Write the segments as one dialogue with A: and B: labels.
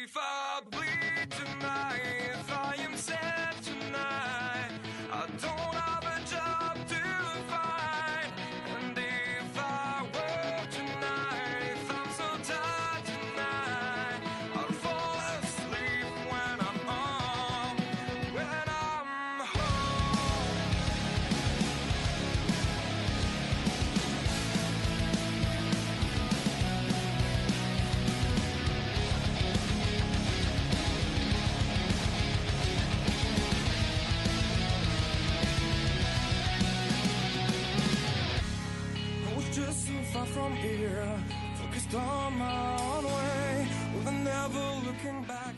A: if I bleed tonight, if I am sad tonight, I don't have a job to find. And if I work tonight, if I'm so tired tonight, I'll fall asleep when I'm home. I was just so far from here, focused on my own way, with never looking back.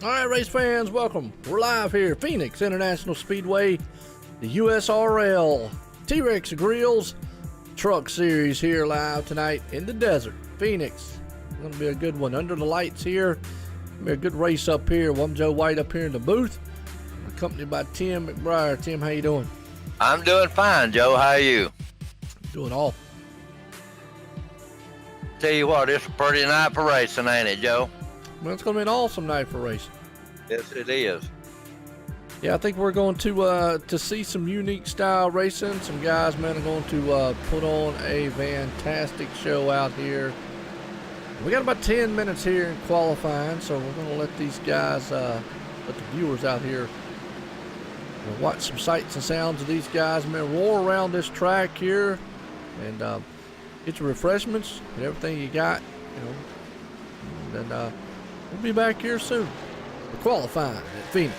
B: All right, race fans, welcome. We're live here, Phoenix International Speedway, the USRL T-Rex Grills Truck Series here live tonight in the desert, Phoenix. It's going to be a good one under the lights here. Be a good race up here. I'm Joe White up here in the booth, accompanied by Tim McBriar. Tim, how you doing?
C: I'm doing fine, Joe. How are you?
B: Doing all.
C: Tell you what, it's a pretty night for racing, ain't it, Joe?
B: Well, it's going to be an awesome night for racing.
C: Yes, it is.
B: Yeah, I think we're going to see some unique style racing. Some guys, man, are going to put on a fantastic show out here. We got about 10 minutes here in qualifying, so we're going to let these guys, let the viewers out here watch some sights and sounds of these guys, man, roar around this track here and get your refreshments and everything you got, you know. And then we'll be back here soon. We're qualifying at Phoenix.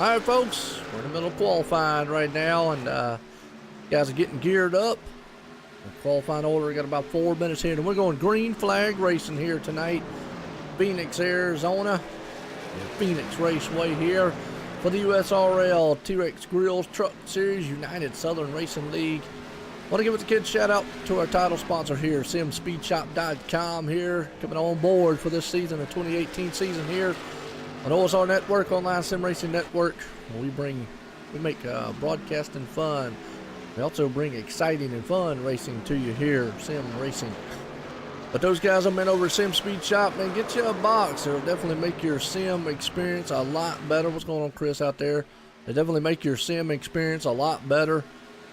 B: All right, folks, we're in the middle of qualifying right now, and guys are getting geared up. The qualifying order, we got about 4 minutes here, and we're going green flag racing here tonight. Phoenix, Arizona. Phoenix Raceway here for the USRL T-Rex Grills Truck Series United Southern Racing League. Want to give it a kid shout out to our title sponsor here, simspeedshop.com here, coming on board for this season, the 2018 season here on OSR Network, Online Sim Racing Network. We make broadcasting fun. We also bring exciting and fun racing to you here, sim racing. But those guys I'm in over at Sim Speed Shop, man, get you a box. It'll definitely make your sim experience a lot better. What's going on, Chris, out there? They definitely make your sim experience a lot better.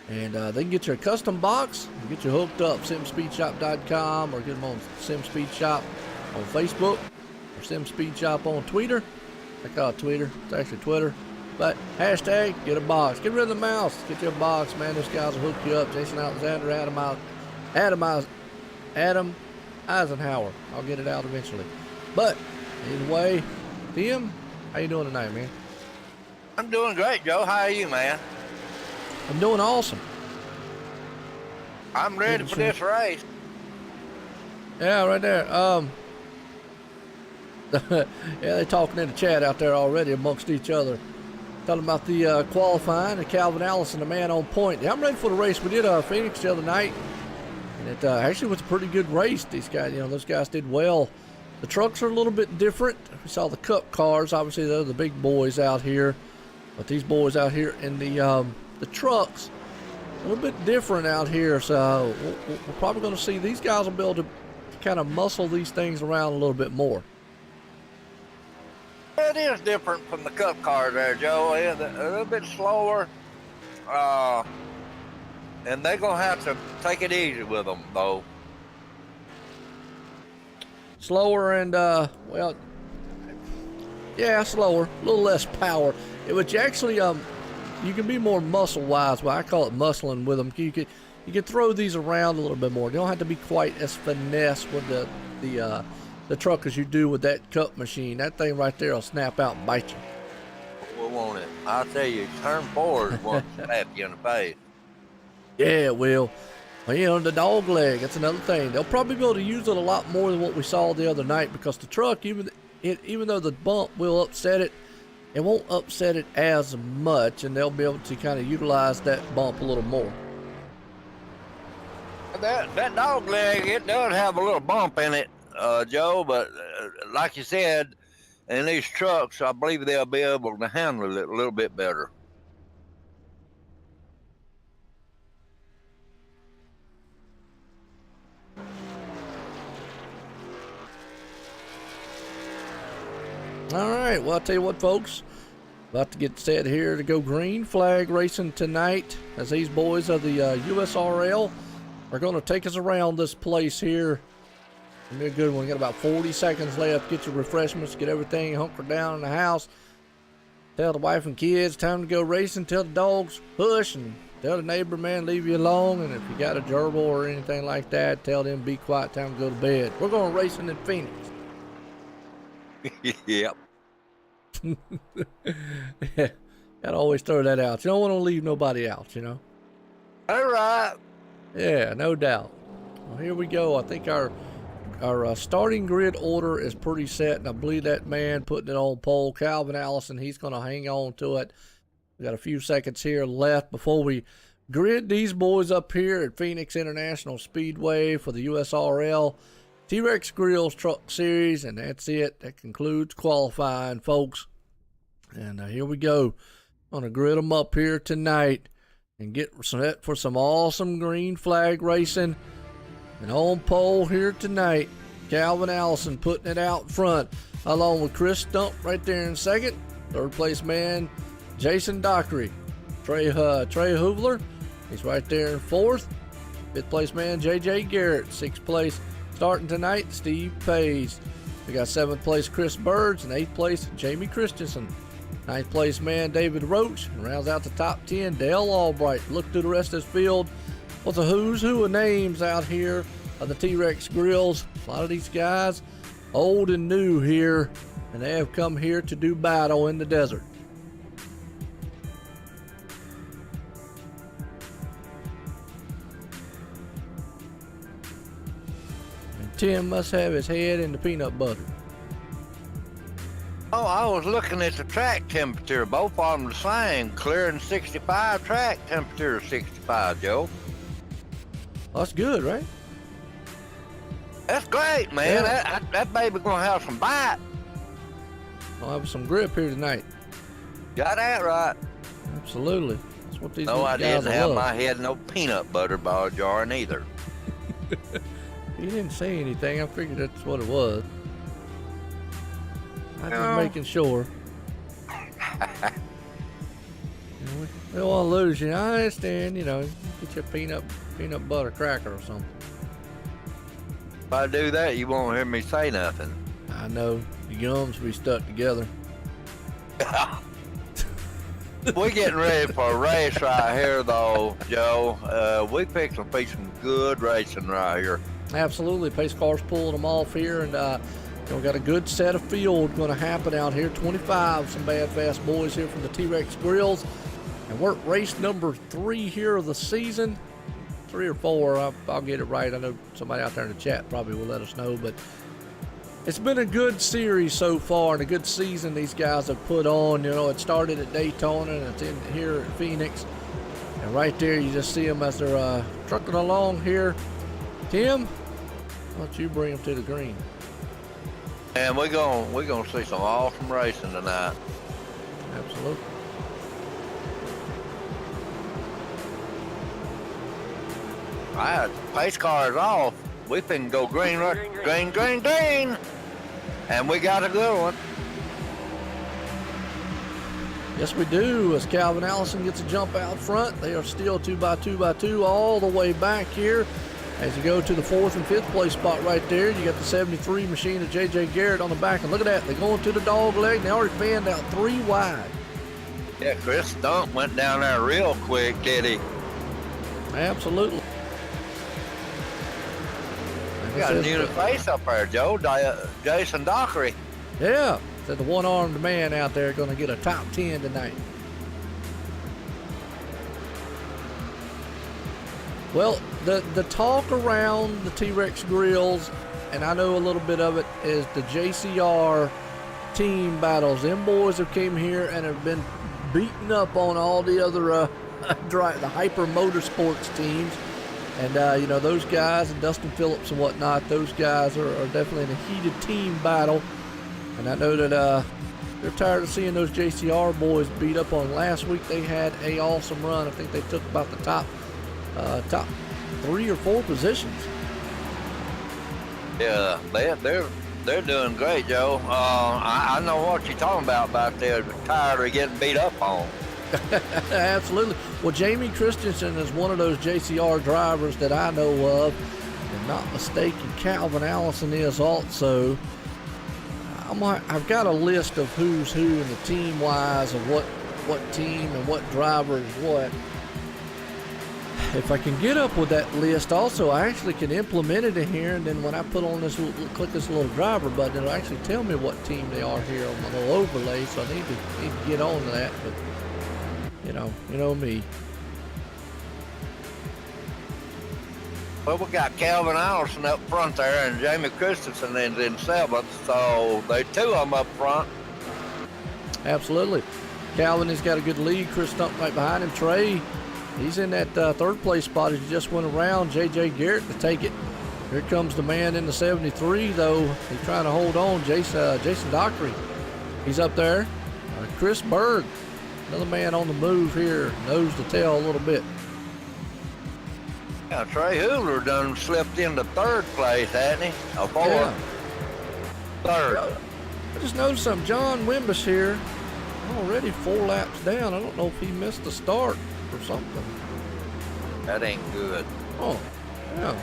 B: And they can get you a custom box and get you hooked up, simspeedshop.com, or get them on Sim Speed Shop on Facebook or Sim Speed Shop on Twitter. I call it Twitter. It's actually Twitter. But hashtag, get a box. Get rid of the mouse. Get you a box, man. Those guys will hook you up. Jason Alexander, Adam Eisenhower. I'll get it out eventually. But either way, Tim, how you doing tonight, man?
C: I'm doing great, Joe. How are you, man?
B: I'm doing awesome.
C: I'm ready for this race.
B: Yeah, right there. Yeah, they're talking in the chat out there already amongst each other. Talking about the qualifying, and Calvin Allison, the man on point. Yeah, I'm ready for the race. We did Phoenix the other night, and it actually was a pretty good race. These guys, those guys did well. The trucks are a little bit different. We saw the Cup cars. Obviously, they're the big boys out here, but these boys out here in the trucks, a little bit different out here. So we're probably going to see these guys will be able to kind of muscle these things around a little bit more.
C: It is different from the Cup cars there, Joe. A little bit slower. And they're going to have to take it easy with them, though.
B: Slower and, well, yeah, slower. A little less power. Which actually, you can be more muscle-wise. Well, I call it muscling with them. You can throw these around a little bit more. You don't have to be quite as finesse with the truck as you do with that Cup machine. That thing right there will snap out and bite you.
C: We want it. I'll tell you, turn forward won't slap you in the face.
B: Yeah, it will. Well, the dog leg, that's another thing. They'll probably be able to use it a lot more than what we saw the other night, because the truck, even though the bump will upset it, it won't upset it as much, and they'll be able to kind of utilize that bump a little more.
C: That dog leg, it does have a little bump in it, Joe, but like you said, in these trucks, I believe they'll be able to handle it a little bit better.
B: All right, well, I'll tell you what, folks. About to get set here to go green flag racing tonight, as these boys of the USRL are going to take us around this place here. It'll be a good one. Got about 40 seconds left. Get your refreshments, get everything hunkered down in the house. Tell the wife and kids time to go racing. Tell the dogs hush, and tell the neighbor, man, leave you alone. And if you got a gerbil or anything like that, tell them be quiet, time to go to bed. We're going racing in Phoenix.
C: Yep.
B: Yeah, gotta always throw that out. You don't want to leave nobody out,
C: All right.
B: Yeah, no doubt. Well, here we go. I think our starting grid order is pretty set, and I believe that man putting it on pole, Calvin Allison, he's going to hang on to it. We got a few seconds here left before we grid these boys up here at Phoenix International Speedway for the USRL T-Rex Grills Truck Series, and that's it. That concludes qualifying, folks. And here we go. I'm going to grid them up here tonight and get set for some awesome green flag racing. And on pole here tonight, Calvin Allison putting it out front, along with Chris Stump right there in second. Third place man, Jason Dockery. Trey Hoovler, he's right there in fourth. Fifth place man, JJ Garrett. Sixth place starting tonight, Steve Pays. We got seventh place Chris Birds, and eighth place Jamie Christensen. Ninth place man David Roach, and rounds out the top 10 Dale Albright. Look through the rest of this field. What's a who's who of names out here of the T-Rex Grills. A lot of these guys old and new here, and they have come here to do battle in the desert. Tim must have his head in the peanut butter.
C: Oh, I was looking at the track temperature. Both of them the same. Clearing 65, track temperature 65, Joe.
B: That's good, right?
C: That's great, man.
B: Yeah.
C: That baby gonna have some bite.
B: I'll have some grip here tonight.
C: Got that right.
B: Absolutely. That's what these
C: No, I
B: guys
C: didn't have
B: love.
C: my head in no peanut butter bar jar neither.
B: He didn't say anything. I figured that's what it was. I'm just
C: No.
B: making sure. We don't want to lose you. I understand, get you a peanut butter cracker or something.
C: If I do that, you won't hear me say nothing.
B: I know. The gums be stuck together.
C: We're getting ready for a race right here, though, Joe. We picked some good racing right here.
B: Absolutely. Pace cars pulling them off here, and we got a good set of field going to happen out here. 25, some bad fast boys here from the T-Rex Grills. And we're at race number 3 here of the season. 3 or 4, I'll get it right. I know somebody out there in the chat probably will let us know, but it's been a good series so far and a good season these guys have put on. It started at Daytona and it's in here at Phoenix. And right there, you just see them as they're trucking along here. Tim, why don't you bring them to the green?
C: And we're gonna see some awesome racing tonight.
B: Absolutely.
C: All right, pace car is off. We can go green, green. And we got a good one.
B: Yes, we do. As Calvin Allison gets a jump out front, they are still 2x2 all the way back here. As you go to the 4th and 5th place spot right there, you got the 73 machine of J.J. Garrett on the back. And look at that. They're going to the dog leg, and they already fanned out 3 wide.
C: Yeah, Chris Stump went down there real quick, did he?
B: Absolutely.
C: We got a new face up there, Joe. Jason Dockery.
B: Yeah. Said the one-armed man out there going to get a top 10 tonight. Well, the talk around the T-Rex Grills, and I know a little bit of it, is the JCR team battles. Them boys have came here and have been beating up on all the other the Hyper Motorsports teams. And, those guys and Dustin Phillips and whatnot, those guys are definitely in a heated team battle. And I know that they're tired of seeing those JCR boys beat up on. Last week they had a awesome run. I think they took about the top 3 or 4 positions.
C: Yeah, they're doing great, Joe. I know what you're talking about they're tired of getting beat up on.
B: Absolutely. Well, Jamie Christensen is one of those JCR drivers that I know of. And not mistaken, Calvin Allison is also. I've got a list of who's who in the team-wise of what team and what driver is what. If I can get up with that list, also I actually can implement it in here, and then when I put on this, click this little driver button, it'll actually tell me what team they are here on my little overlay. So I need to get on to that, but you know me.
C: Well, we got Calvin Allison up front there, and Jamie Christensen is in 7th, so they 2 of them up front.
B: Absolutely. Calvin has got a good lead. Chris Stump right behind him. Trey, he's in that 3rd place spot as he just went around J.J. Garrett to take it. Here comes the man in the 73, though. He's trying to hold on. Jason Dockery, he's up there. Chris Berg, another man on the move here, nose to tail a little bit.
C: Yeah, Trey Hoover done slipped into 3rd place, hasn't he? Or 4th?
B: Yeah.
C: 3rd.
B: I just noticed something. John Wimbush here, already 4 laps down. I don't know if he missed the start or something.
C: That ain't good.
B: Oh, yeah.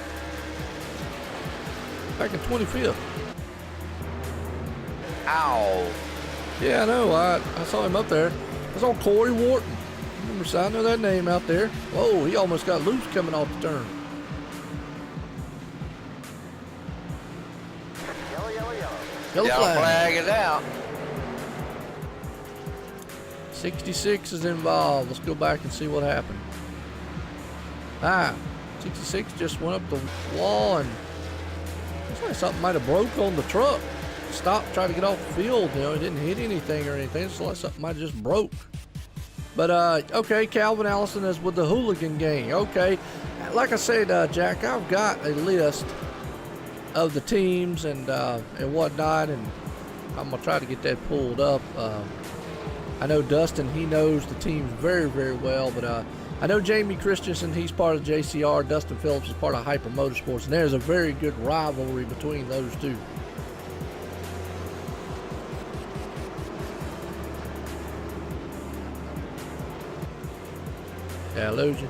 B: Back in 25th.
C: Ow.
B: Yeah, I know. I saw him up there. I saw Corey Wharton. I know that name out there. Whoa, he almost got loose coming off the turn. Yellow
C: Flag is out.
B: 66 is involved. Let's go back and see what happened. 66 just went up the wall and Looks like something might have broke on the truck. Stopped, tried to get off the field. You know, it didn't hit anything or anything. It's like something might have just broke. But, okay, Calvin Allison is with the Hooligan Gang. Okay. Like I said, Jack, I've got a list of the teams and whatnot, and I'm going to try to get that pulled up. I know Dustin, he knows the teams very, very well, but I know Jamie Christensen, he's part of JCR. Dustin Phillips is part of Hyper Motorsports, and there's a very good rivalry between those two. Did I lose you?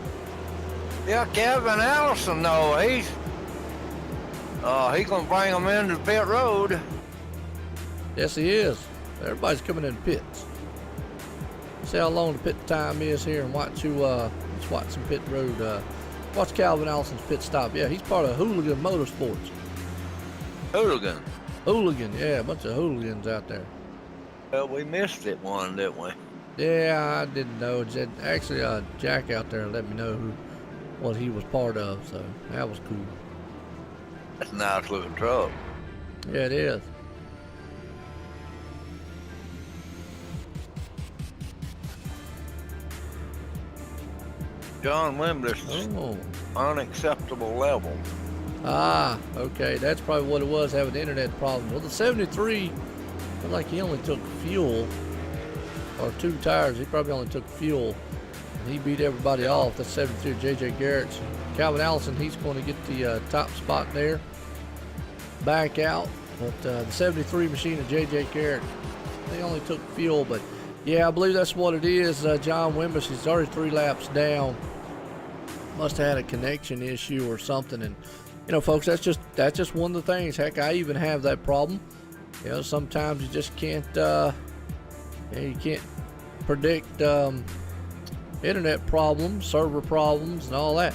C: Yeah, Kevin Allison, though, he's gonna bring them into the pit road.
B: Yes, he is. Everybody's coming in pits. See how long the pit time is here, and watch let's watch some pit road. Watch Calvin Allison's pit stop. Yeah, he's part of Hooligan Motorsports.
C: Hooligan.
B: Hooligan, yeah, a bunch of hooligans out there.
C: Well, we missed it one, didn't we?
B: Yeah, I didn't know. Actually, Jack out there let me know what he was part of, so that was cool.
C: That's a nice looking truck.
B: Yeah, it is.
C: John Wimber's unacceptable level.
B: Ah, okay, that's probably what it was, having internet problems. Well, the 73, looked like he only took fuel, or 2 tires. He probably only took fuel. He beat everybody off. That's 73 J.J. Garrett's. Calvin Allison, he's going to get the top spot there. Back out. But the 73 machine of J.J. Garrett, they only took fuel. But, yeah, I believe that's what it is. John Wimbush, he's already 3 laps down. Must have had a connection issue or something. And, you know, folks, that's just one of the things. Heck, I even have that problem. You know, sometimes you just can't, you can't predict internet problems, server problems, and all that.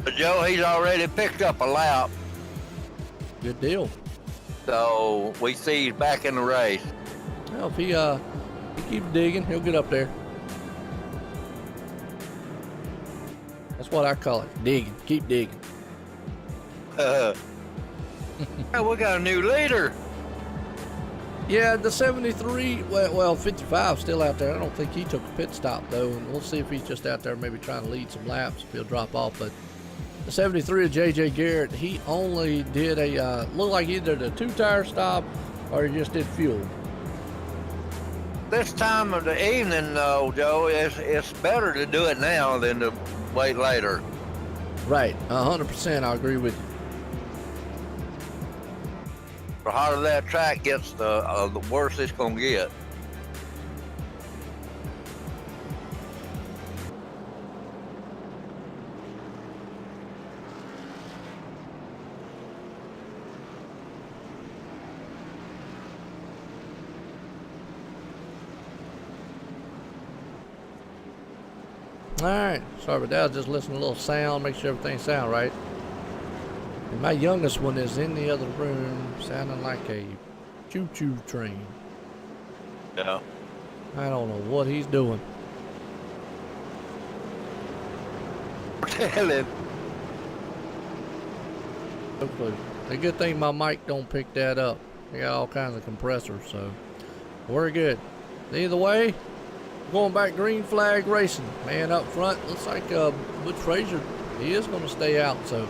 C: But Joe, he's already picked up a lap.
B: Good deal.
C: So we see he's back in the race.
B: Well, if he keeps digging, he'll get up there. That's what I call it, digging. Keep digging.
C: We got a new leader.
B: Yeah, the 73, well, 55 still out there. I don't think he took a pit stop, though, and we'll see if he's just out there maybe trying to lead some laps, if he'll drop off. But the 73 of J.J. Garrett, he only did looked like either the 2-tire stop or he just did fuel.
C: This time of the evening, though, Joe, it's better to do it now than to wait later.
B: Right, 100%, I agree with you.
C: The harder that track gets, the worse it's going to get.
B: All right, sorry about that. I was just listening to a little sound, make sure everything sounds right. And my youngest one is in the other room, sounding like a choo-choo train.
C: Yeah.
B: I don't know what he's doing.
C: Tell him.
B: No clue. The good thing my mic don't pick that up. I got all kinds of compressors, so we're good. Either way, going back green flag racing. Man up front, looks like Butch Frazier, he is going to stay out, so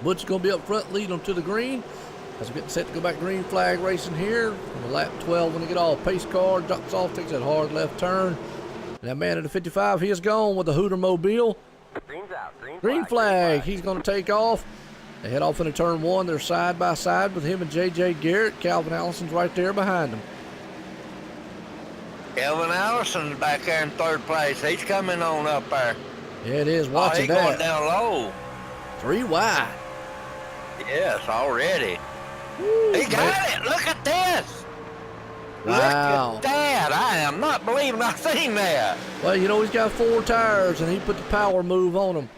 B: Butch is going to be up front, lead them to the green. As we get set to go back green flag racing here. On the lap 12 when they get off, pace car drops off, takes that hard left turn. And that man at the 55, he is gone with the Hooter Mobile.
D: Green's out.
B: Green flag, he's going to take off. They head off into turn 1. They're side by side with him and J.J. Garrett. Calvin Allison's right there behind them.
C: Kelvin Allison's back there in 3rd place. He's coming on up there.
B: Yeah, it is. Watch
C: he's
B: that.
C: Going down low.
B: 3 wide.
C: Yes, already.
B: Woo,
C: He got it. Look at this.
B: Wow.
C: Look at that. I am not believing I seen that.
B: Well, you know, he's got 4 tires, and he put the power move on them.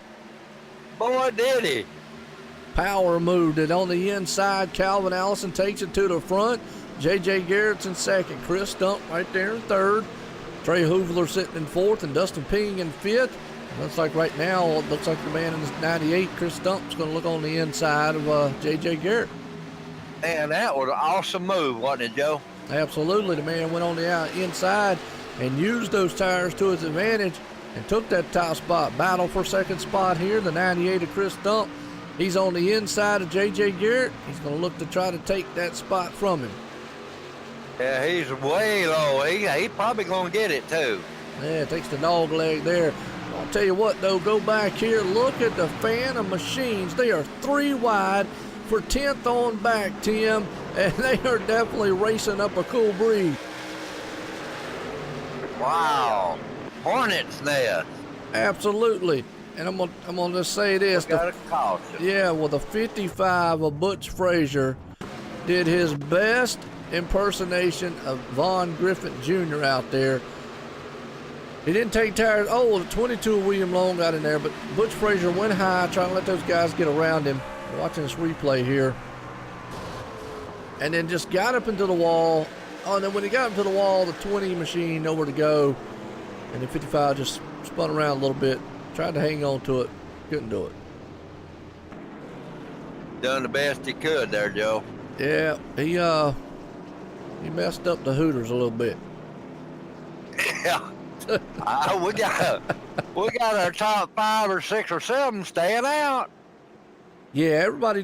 C: Boy, did he.
B: Power moved it on the inside. Calvin Allison takes it to the front. J.J. Garrett's in 2nd. Chris Stump right there in 3rd. Trey Hoovler sitting in 4th, and Dustin Ping in 5th. Looks like right now, it looks like the man in the 98, Chris Stump's going to look on the inside of J.J. Garrett.
C: Man, that was an awesome move, wasn't it, Joe?
B: Absolutely. The man went on the inside and used those tires to his advantage and took that top spot. Battle for second spot here. The 98 of Chris Stump. He's on the inside of J.J. Garrett. He's going to look to try to take that spot from him.
C: Yeah, he's way low. He probably going to get it, too.
B: Yeah, it takes the dog leg there. I'll tell you what, though, go back here. Look at the Phantom machines. They are 3 wide for 10th on back, Tim, and they are definitely racing up a cool breeze.
C: Wow. Hornet's nest.
B: Absolutely. And I'm gonna just say this.
C: Got a caution.
B: Yeah, well, the 55 of Butch Frazier did his best impersonation of Vaughn Griffith Jr. out there. He didn't take tires. Oh, the 22 of William Long got in there, but Butch Frazier went high, trying to let those guys get around him. We're watching this replay here. And then just got up into the wall. Oh, and then when he got up to the wall, the 20 machine nowhere to go. And the 55 just spun around a little bit, tried to hang on to it, couldn't do it.
C: Done the best he could there, Joe.
B: Yeah, he messed up the Hooters a little bit.
C: Yeah. We got our top 5 or 6 or 7 staying out.
B: Yeah, everybody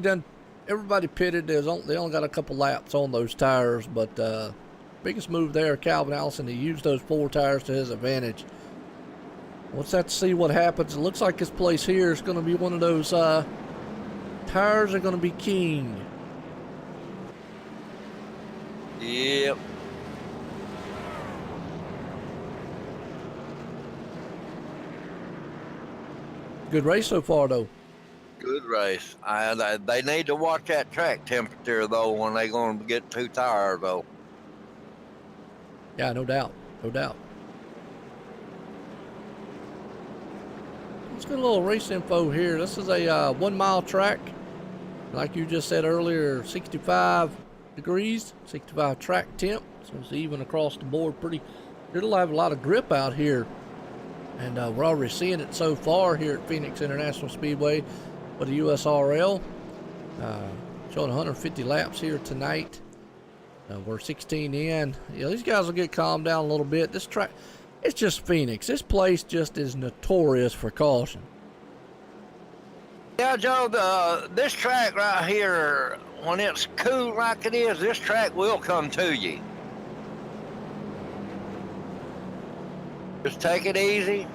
B: pitted. They only got a couple laps on those tires, but biggest move there, Calvin Allison, he used those 4 tires to his advantage. Let's have to see what happens. It looks like this place here is going to be one of those tires are going to be king.
C: Yep.
B: Good race so far, though.
C: Good race. They need to watch that track temperature, though, when they're going to get 2 tires, though.
B: Yeah, no doubt. No doubt. Let's get a little race info here. This is a 1 mile track. Like you just said earlier, 65 degrees, 65 track temp. So it's even across the board. It'll have a lot of grip out here. And we're already seeing it so far here at Phoenix International Speedway with the USRL. Showing 150 laps here tonight. We're 16 in. Yeah, these guys will get calmed down a little bit. This track, it's just Phoenix. This place just is notorious for caution.
C: Yeah, Joe, this track right here, when it's cool like it is, this track will come to you. Just take it easy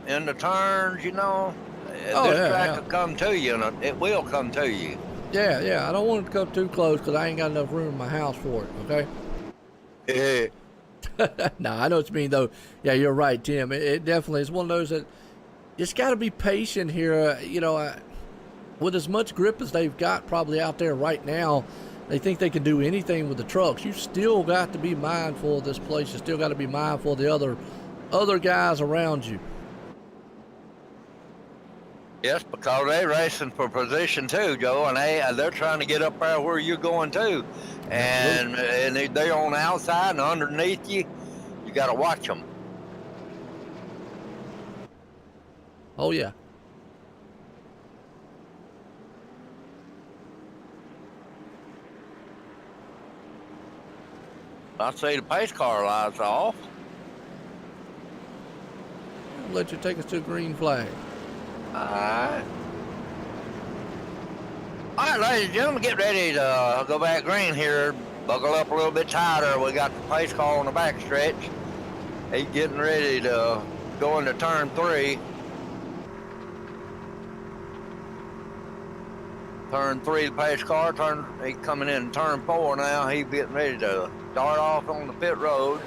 C: in the turns, you know. This track will come to you, and it will come to you.
B: Yeah. I don't want it to come too close because I ain't got enough room in my house for it, okay?
C: Yeah.
B: No, I know what you mean, though. Yeah, you're right, Tim. It definitely is one of those that just got to be patient here. With as much grip as they've got probably out there right now, they think they can do anything with the trucks. You still got to be mindful of this place. You still got to be mindful of the other guys around you.
C: Yes, because they're racing for position too, Joe, and they're trying to get up there where you're going to, and they're on the outside and underneath you. You got to watch them.
B: Oh yeah.
C: I see the pace car lights off.
B: I'll let you take us to a green flag.
C: All right, ladies and gentlemen, get ready to go back green here. Buckle up a little bit tighter. We got the pace car on the back stretch. He's getting ready to go into turn 3. Turn 3, the pace car. He's coming in turn 4 now. He's getting ready to start off on the pit road.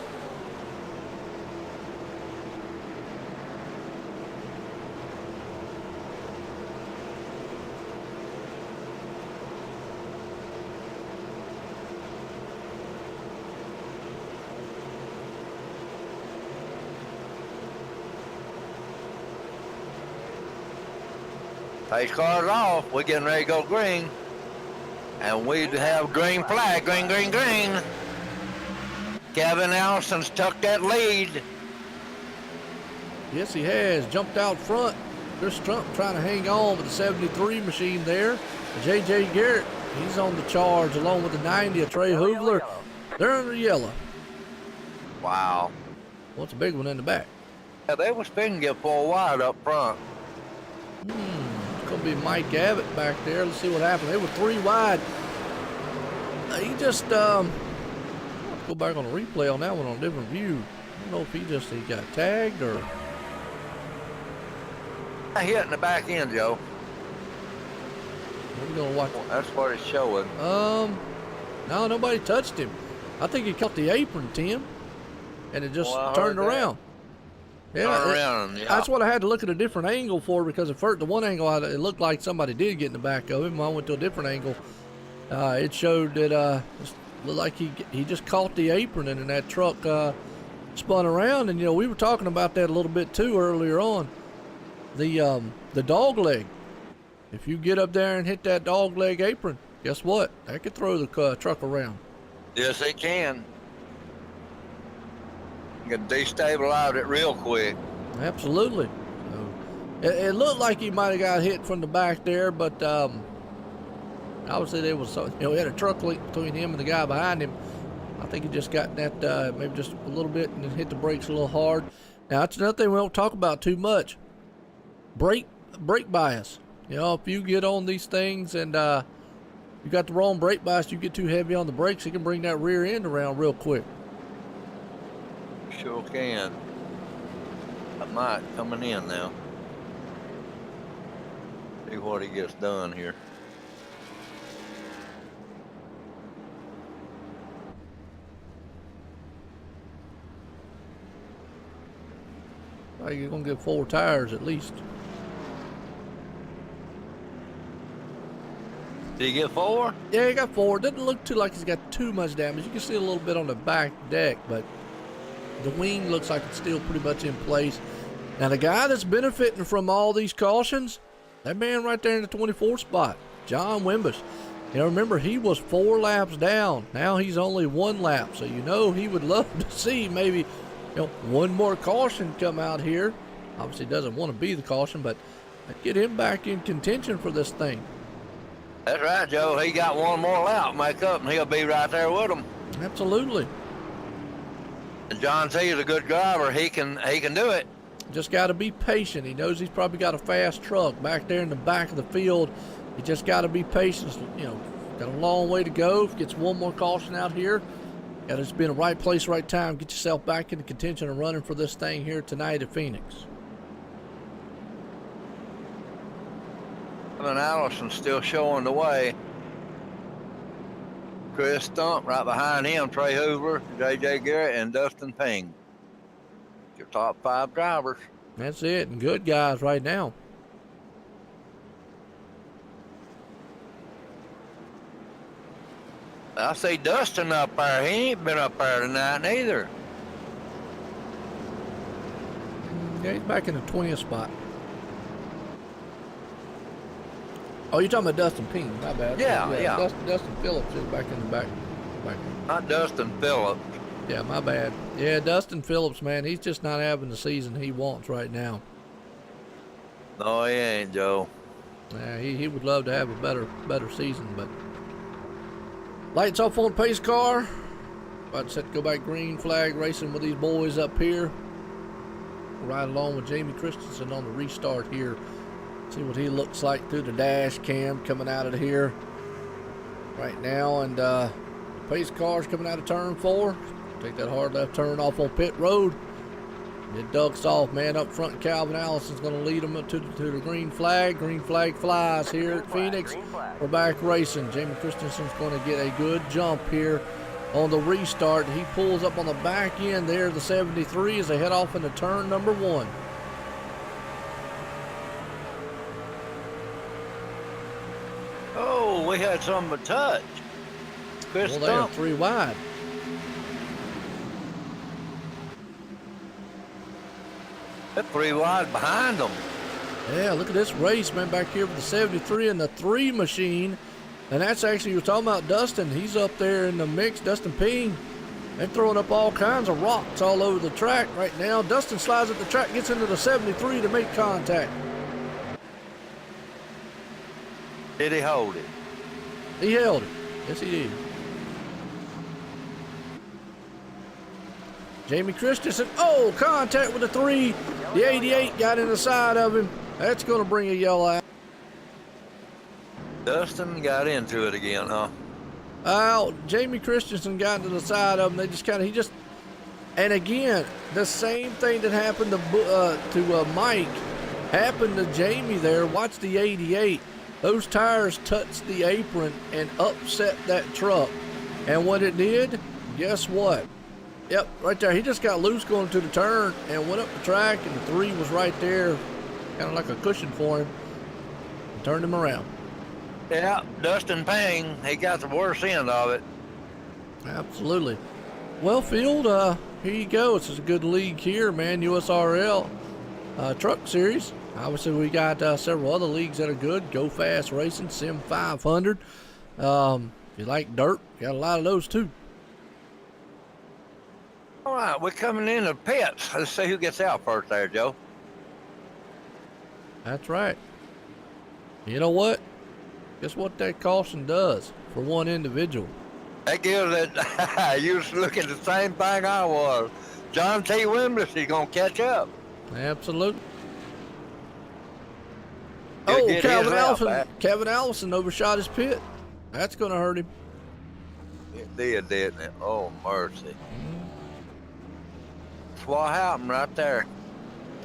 C: Pace car's off. We're getting ready to go green. And we have green flag. Green, green, green. Kevin Allison's took that lead.
B: Yes, he has. Jumped out front. Chris Trump trying to hang on with the 73 machine there. J.J. Garrett, he's on the charge along with the 90 of Trey Hoovler. They're under yellow.
C: Wow.
B: What's a big one in the back?
C: Yeah, they was finna get 4 wide up front.
B: It's going to be Mike Abbott back there. Let's see what happened. They were 3 wide. He just, let's go back on a replay on that one on a different view. I don't know if he got tagged or.
C: I hit in the back end, Joe.
B: We're going to watch.
C: That's what it's showing.
B: No, nobody touched him. I think he caught the apron, Tim, and it just turned around. Yeah, that's what I had to look at a different angle for, because at first the one angle it looked like somebody did get in the back of him. I went to a different angle. It showed that it looked like he just caught the apron, and then that truck spun around. And we were talking about that a little bit too earlier on. The dog leg. If you get up there and hit that dog leg apron, guess what? That could throw the truck around.
C: Yes, it can. You can destabilize it real quick.
B: Absolutely. So, it looked like he might have got hit from the back there, but obviously there was he had a truck link between him and the guy behind him. I think he just got that maybe just a little bit and then hit the brakes a little hard. Now that's another thing we don't talk about too much. Brake bias. If you get on these things and you got the wrong brake bias, you get too heavy on the brakes, it can bring that rear end around real quick.
C: Sure can. I might coming in now. See what he gets done here.
B: You're gonna get 4 tires at least.
C: Did he get 4?
B: Yeah, he got 4. Doesn't look like he's got too much damage. You can see a little bit on the back deck, but the wing looks like it's still pretty much in place. Now the guy that's benefiting from all these cautions, that man right there in the 24 spot, John Wimbush. Remember, he was 4 laps down. Now he's only 1 lap, so he would love to see maybe one more caution come out here. Obviously doesn't want to be the caution, but get him back in contention for this thing.
C: That's right, Joe. He got 1 more lap make up, and he'll be right there with him.
B: Absolutely.
C: And John T is a good driver. He can do it.
B: Just got to be patient. He knows he's probably got a fast truck back there in the back of the field. He just got to be patient. Got a long way to go. If he gets 1 more caution out here, got to just be in the right place, right time. Get yourself back into contention and running for this thing here tonight at Phoenix.
C: And Allison's still showing the way. Chris Stump right behind him, Trey Hoover, J.J. Garrett, and Dustin Ping. Your top 5 drivers.
B: That's it, and good guys right now.
C: I see Dustin up there. He ain't been up there tonight neither.
B: Yeah, he's back in the 20th spot. Oh, you're talking about Dustin Ping, my bad.
C: Yeah.
B: Dustin Phillips is back in the back.
C: Not Dustin Phillips.
B: Yeah, my bad. Yeah, Dustin Phillips, man, he's just not having the season he wants right now.
C: No, he ain't, Joe.
B: Yeah, he would love to have a better season, but lights off on pace car. About set to go back green flag racing with these boys up here. Right along with Jamie Christensen on the restart here. See what he looks like through the dash cam coming out of here right now. And pace car's coming out of turn 4. Take that hard left turn off on pit road. It ducks off, man. Up front, Calvin Allison's going to lead them up to the green flag. Green flag flies here at Phoenix. We're back racing. Jamie Christensen's going to get a good jump here on the restart. He pulls up on the back end there, the 73, as they head off into turn number 1.
C: Oh, we had something to touch. Chris
B: Well, they are
C: Stump.
B: 3 wide.
C: They're 3 wide behind them.
B: Yeah, look at this race, man, back here with the 73 and the 3 machine. And that's actually, you're talking about Dustin. He's up there in the mix. Dustin Ping, They're throwing up all kinds of rocks all over the track right now. Dustin slides at the track, gets into the 73 to make contact.
C: Did he hold it?
B: He held it. Yes, he did. Jamie Christensen, oh, contact with the 3. The 88 got in the side of him. That's going to bring a yellow out.
C: Dustin got into it again, huh?
B: Jamie Christensen got into the side of him. They just and again, the same thing that happened to Mike happened to Jamie there. Watch the 88. Those tires touched the apron and upset that truck. And what it did, guess what? Yep, right there. He just got loose going to the turn and went up the track, and the 3 was right there, kind of like a cushion for him, and turned him around.
C: Yeah, Dustin Payne, he got the worst end of it.
B: Absolutely. Well, Field, here you go. It's a good league here, man. USRL Truck Series. Obviously, we got several other leagues that are good. Go Fast Racing, Sim 500. If you like dirt, got a lot of those too.
C: All right, we're coming in the pits. Let's see who gets out first there, Joe.
B: That's right. You know what? Guess what that caution does for one individual?
C: That gives it, you was looking at the same thing I was. John T. Wimbless, he's going to catch up.
B: Absolutely.
C: He'll
B: Oh,
C: get
B: Calvin
C: his out
B: Allison.
C: back.
B: Kevin Allison overshot his pit. That's going to hurt him.
C: It did, didn't it? Oh, mercy. That's what happened right there.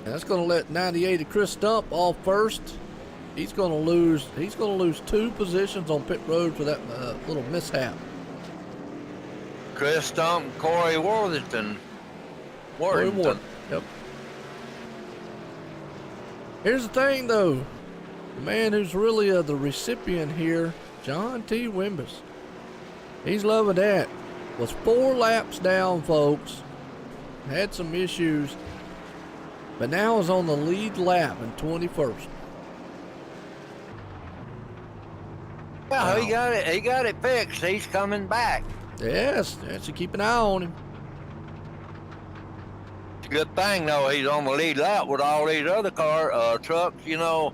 B: And that's going to let 98 of Chris Stump off first. He's going to lose 2 positions on pit road for that little mishap.
C: Chris Stump and Corey Worthington.
B: Yep. Here's the thing, though. The man who's really the recipient here, John T. Wimbless. He's loving that. Was 4 laps down, folks. Had some issues. But now is on the lead lap in 21st.
C: Yeah,
B: Wow.
C: he got it fixed. He's coming back.
B: Yes, so keep an eye on him.
C: It's a good thing, though, he's on the lead lap with all these other trucks, you know.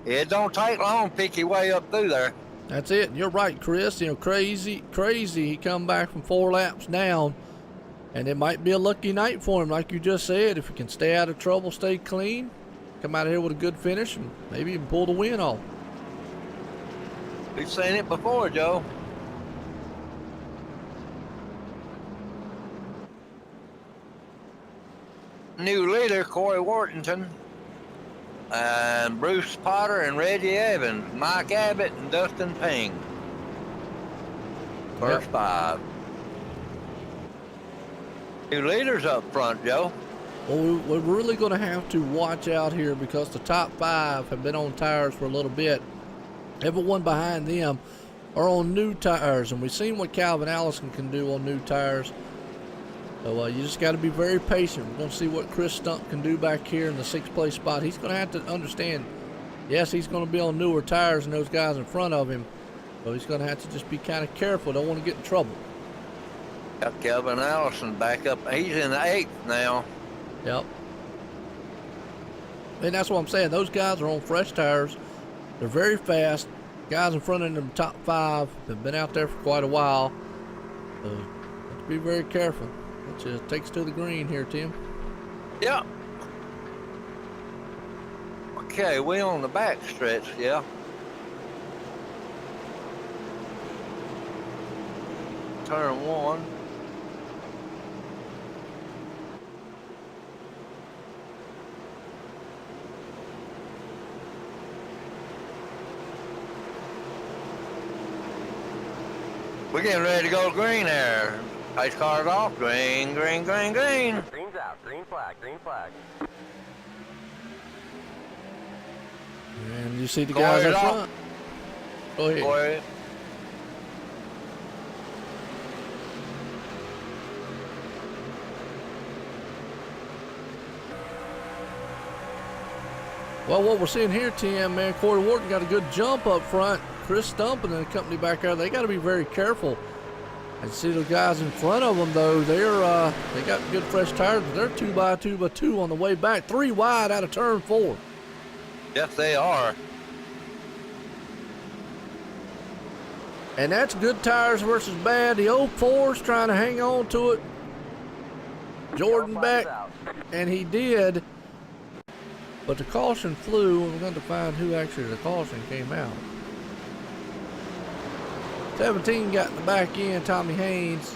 C: It don't take long to pick your way up through there.
B: That's it. You're right, Chris. You know, crazy. He come back from 4 laps down. And it might be a lucky night for him, like you just said. If he can stay out of trouble, stay clean, come out of here with a good finish, and maybe even pull the win off.
C: We've seen it before, Joe. New leader, Corey Worthington, and Bruce Potter and Reggie Evans, Mike Abbott and Dustin Payne. First 5. New leaders up front, Joe.
B: Well, we're really going to have to watch out here because the top 5 have been on tires for a little bit. Everyone behind them are on new tires, and we've seen what Calvin Allison can do on new tires. So you just got to be very patient. We're going to see what Chris Stump can do back here in the 6th place spot. He's going to have to understand, yes, he's going to be on newer tires than those guys in front of him. So he's going to have to just be kind of careful. Don't want to get in trouble.
C: Got Kevin Allison back up. He's in the 8th now.
B: Yep. And that's what I'm saying. Those guys are on fresh tires. They're very fast. Guys in front of them, top 5, have been out there for quite a while. So have to be very careful. Which takes to the green here, Tim.
C: Yep. Okay, we on the back stretch, yeah. Turn 1. We're getting ready to go green there. Pace cars off. Green, green, green, green.
D: Green's out. Green flag. Green flag.
B: And you see the guys up front. Go ahead.
C: Boy.
B: Well, what we're seeing here, Tim, man, Corey Wharton got a good jump up front. Chris Stump and the company back there, they got to be very careful And see the guys in front of them though, they got good fresh tires, but they're 2x2x2 on the way back, 3 wide out of turn 4.
C: Yes, they are.
B: And that's good tires versus bad. The 04's trying to hang on to it. Jordan back, and he did. But the caution flew, and we're going to find who actually the caution came out. 17 got in the back end, Tommy Haynes.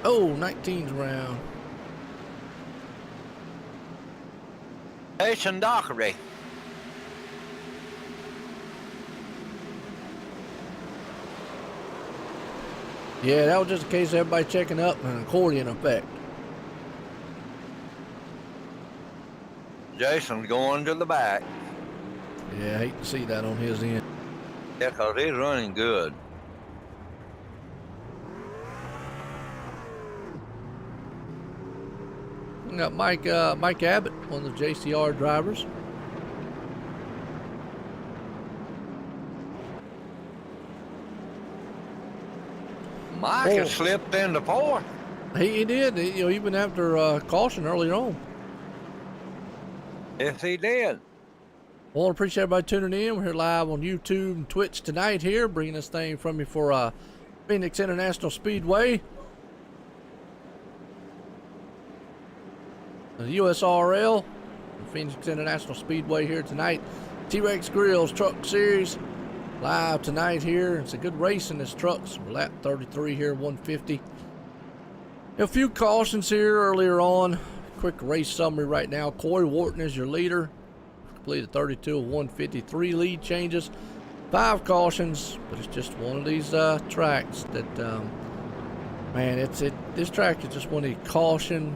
B: Oh, 19's around.
C: Jason Dockery.
B: Yeah, that was just a case of everybody checking up and an accordion effect.
C: Jason's going to the back.
B: Yeah, I hate to see that on his end.
C: Yeah, because he's running good.
B: We got Mike Abbott, one of the JCR drivers.
C: Mike has slipped into 4th.
B: He did, even after caution earlier on.
C: Yes, he did.
B: Well, I appreciate everybody tuning in. We're here live on YouTube and Twitch tonight here, bringing this thing from you for Phoenix International Speedway. The USRL, Phoenix International Speedway here tonight. T-Rex Grills Truck Series live tonight here. It's a good race in this trucks. We're lap 33 here, 150. A few cautions here earlier on. Quick race summary right now. Corey Wharton is your leader. Completed 32 of 153 lead changes. 5 cautions, but it's just one of these tracks that, man, this track is just one of the caution.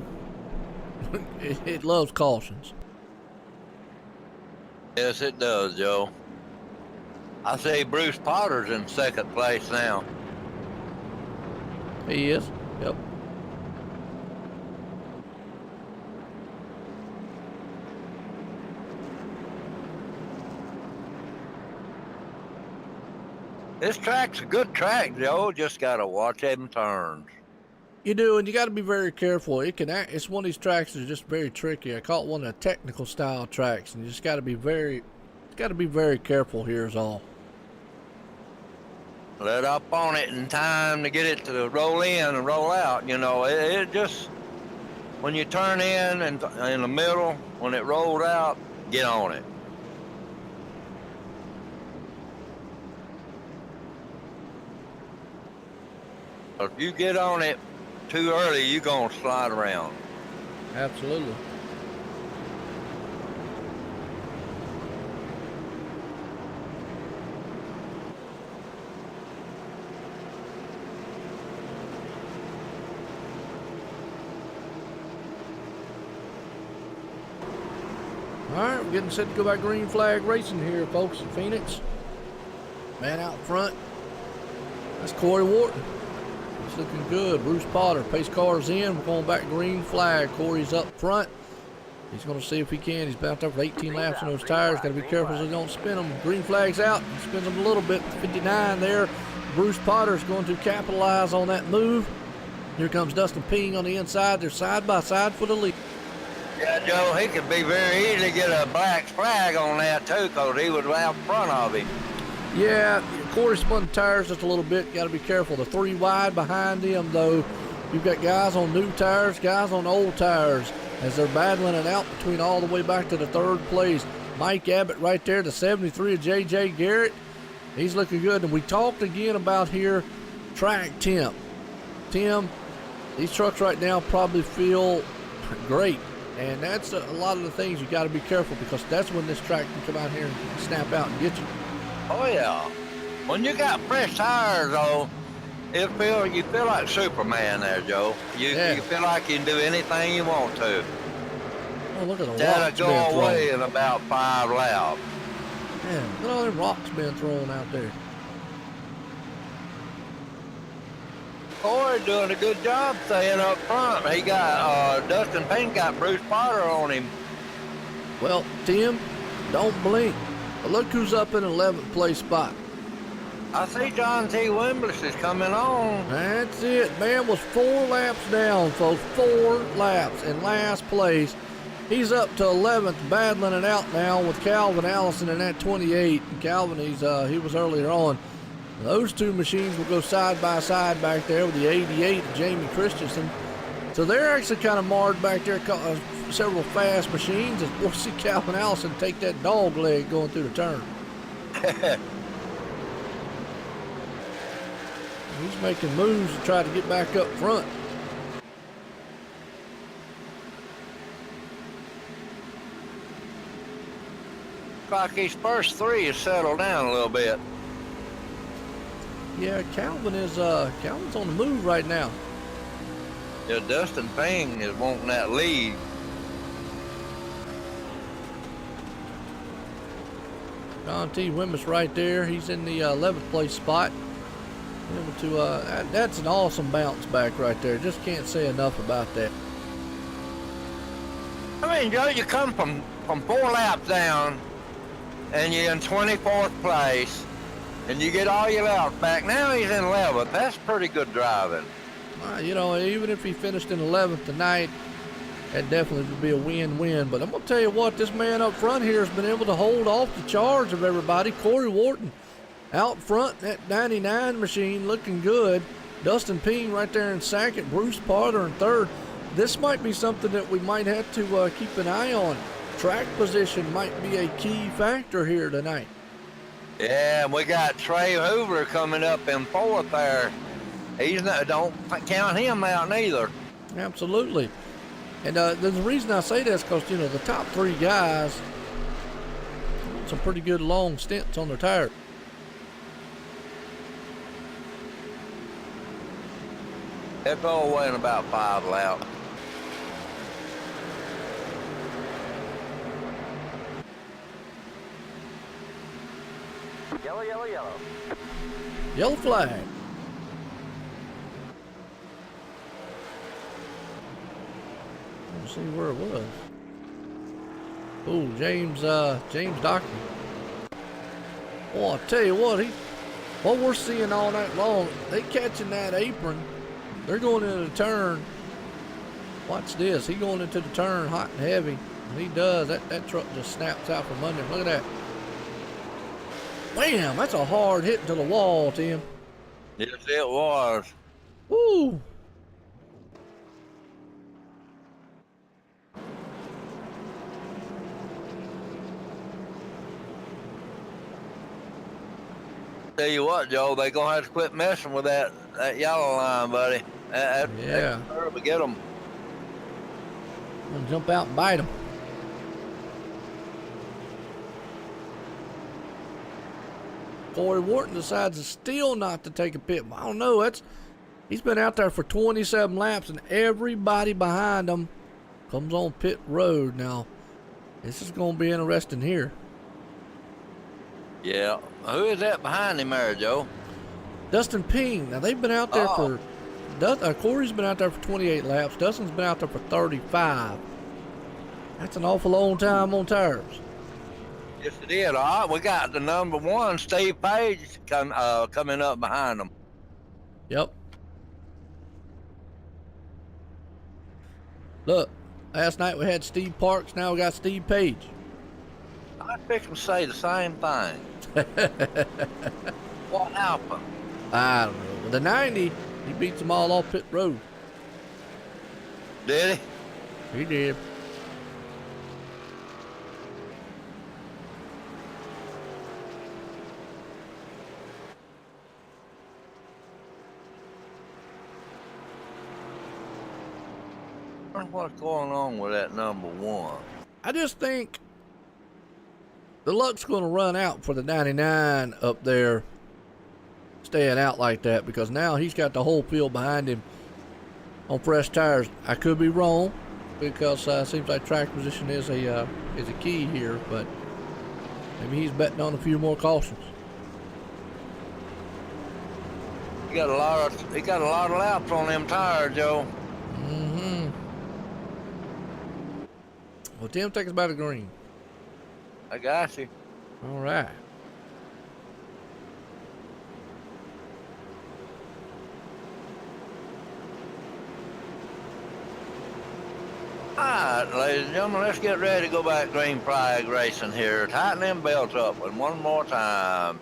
B: It loves cautions.
C: Yes, it does, Joe. I say Bruce Potter's in 2nd place now.
B: He is. Yep.
C: This track's a good track, Joe. Just got to watch them turns.
B: You do, and you got to be very careful. It's one of these tracks that's just very tricky. I call it one of the technical style tracks, and you just got to be very careful here is all.
C: Let up on it in time to get it to roll in and roll out. You know, it just, when you turn in and in the middle, when it rolls out, get on it. If you get on it too early, you're going to slide around.
B: Absolutely. All right, we're getting set to go by green flag racing here, folks, in Phoenix. Man out front, that's Corey Wharton. He's looking good. Bruce Potter, pace car's in. We're going back green flag. Corey's up front. He's going to see if he can. He's been out there for 18 laps on those tires. Got to be careful so they don't spin them. Green flag's out. He spins them a little bit. 59 there. Bruce Potter's going to capitalize on that move. Here comes Dustin Ping on the inside. They're side by side for the lead.
C: Yeah, Joe, he could be very easy to get a black flag on that too, because he was out front of him.
B: Yeah, Corey spun the tires just a little bit. Got to be careful. The 3 wide behind him, though. You've got guys on new tires, guys on old tires, as they're battling it out between all the way back to the 3rd place. Mike Abbott right there, the 73 of J.J. Garrett. He's looking good. And we talked again about here, track temp. Tim, these trucks right now probably feel great. And that's a lot of the things you got to be careful, because that's when this track can come out here and snap out and get you.
C: Oh yeah. When you got fresh tires, though, you feel like Superman there, Joe. You feel like you can do anything you want to.
B: Oh, look at the rocks
C: That'll go away in about 5 laps.
B: Yeah, look at all them rocks being thrown out there.
C: Corey doing a good job staying up front. He got Dustin Payne got Bruce Potter on him.
B: Well, Tim, don't blink. But look who's up in 11th place spot.
C: I see John T. Wimbless is coming on.
B: That's it. Man was 4 laps down, folks. 4 laps in last place. He's up to 11th, battling it out now with Calvin Allison in that 28. And Calvin, he was earlier on. Those two machines will go side by side back there with the 88 and Jamie Christensen. So they're actually kind of marred back there, several fast machines. And we'll see Calvin Allison take that dog leg going through the turn. He's making moves to try to get back up front.
C: Like his first 3 has settled down a little bit.
B: Yeah, Calvin's on the move right now.
C: Yeah, Dustin Ping is wanting that lead.
B: John T. Wimmis right there. He's in the 11th place spot. Able to, that's an awesome bounce back right there. Just can't say enough about that.
C: I mean, Joe, you come from 4 laps down, and you're in 24th place, and you get all your laps back. Now he's in 11th. That's pretty good driving.
B: You know, even if he finished in 11th tonight, that definitely would be a win-win. But I'm going to tell you what, this man up front here has been able to hold off the charge of everybody. Corey Wharton out front, that 99 machine looking good. Dustin Ping right there in second. Bruce Potter in third. This might be something that we might have to keep an eye on. Track position might be a key factor here tonight.
C: Yeah, and we got Trey Hoover coming up in 4th there. Don't count him out neither.
B: Absolutely. And the reason I say that is because, you know, the top 3 guys, some pretty good long stints on their tires.
C: They'll go away in about 5 laps.
D: Yellow, yellow, yellow.
B: Yellow flag. Let's see where it was. Oh, James Dockery. Oh, I'll tell you what we're seeing all night long, they catching that apron. They're going into the turn. Watch this. He going into the turn hot and heavy. When he does, that truck just snaps out from under him. Look at that. Bam! That's a hard hit to the wall, Tim.
C: Yes, it was.
B: Woo!
C: Tell you what, Joe, they gonna have to quit messing with that yellow line, buddy.
B: Yeah.
C: We get them.
B: Gonna jump out and bite him. Corey Wharton decides still not to take a pit. I don't know. He's been out there for 27 laps, and everybody behind him comes on pit road. Now, this is going to be interesting here.
C: Yeah. Who is that behind him there, Joe?
B: Dustin Ping. Now, they've been out there for... Corey's been out there for 28 laps. Dustin's been out there for 35. That's an awful long time on tires.
C: Yes, it is. All right, we got the number 1, Steve Page, coming up behind them.
B: Yep. Look, last night we had Steve Parks. Now we got Steve Page.
C: I think them say the same thing. What happened?
B: I don't know. With the 90, he beats them all off pit road.
C: Did he?
B: He did.
C: What's going on with that number 1?
B: I just think the luck's going to run out for the 99 up there staying out like that, because now he's got the whole field behind him on fresh tires. I could be wrong, because it seems like track position is a key here, but maybe he's betting on a few more cautions.
C: He got a lot of laps on them tires, Joe.
B: Mm-hmm. Well, Tim, take us by the green.
C: I got you.
B: All right.
C: right, ladies and gentlemen, let's get ready to go back green flag racing here. Tighten them belts up one more time.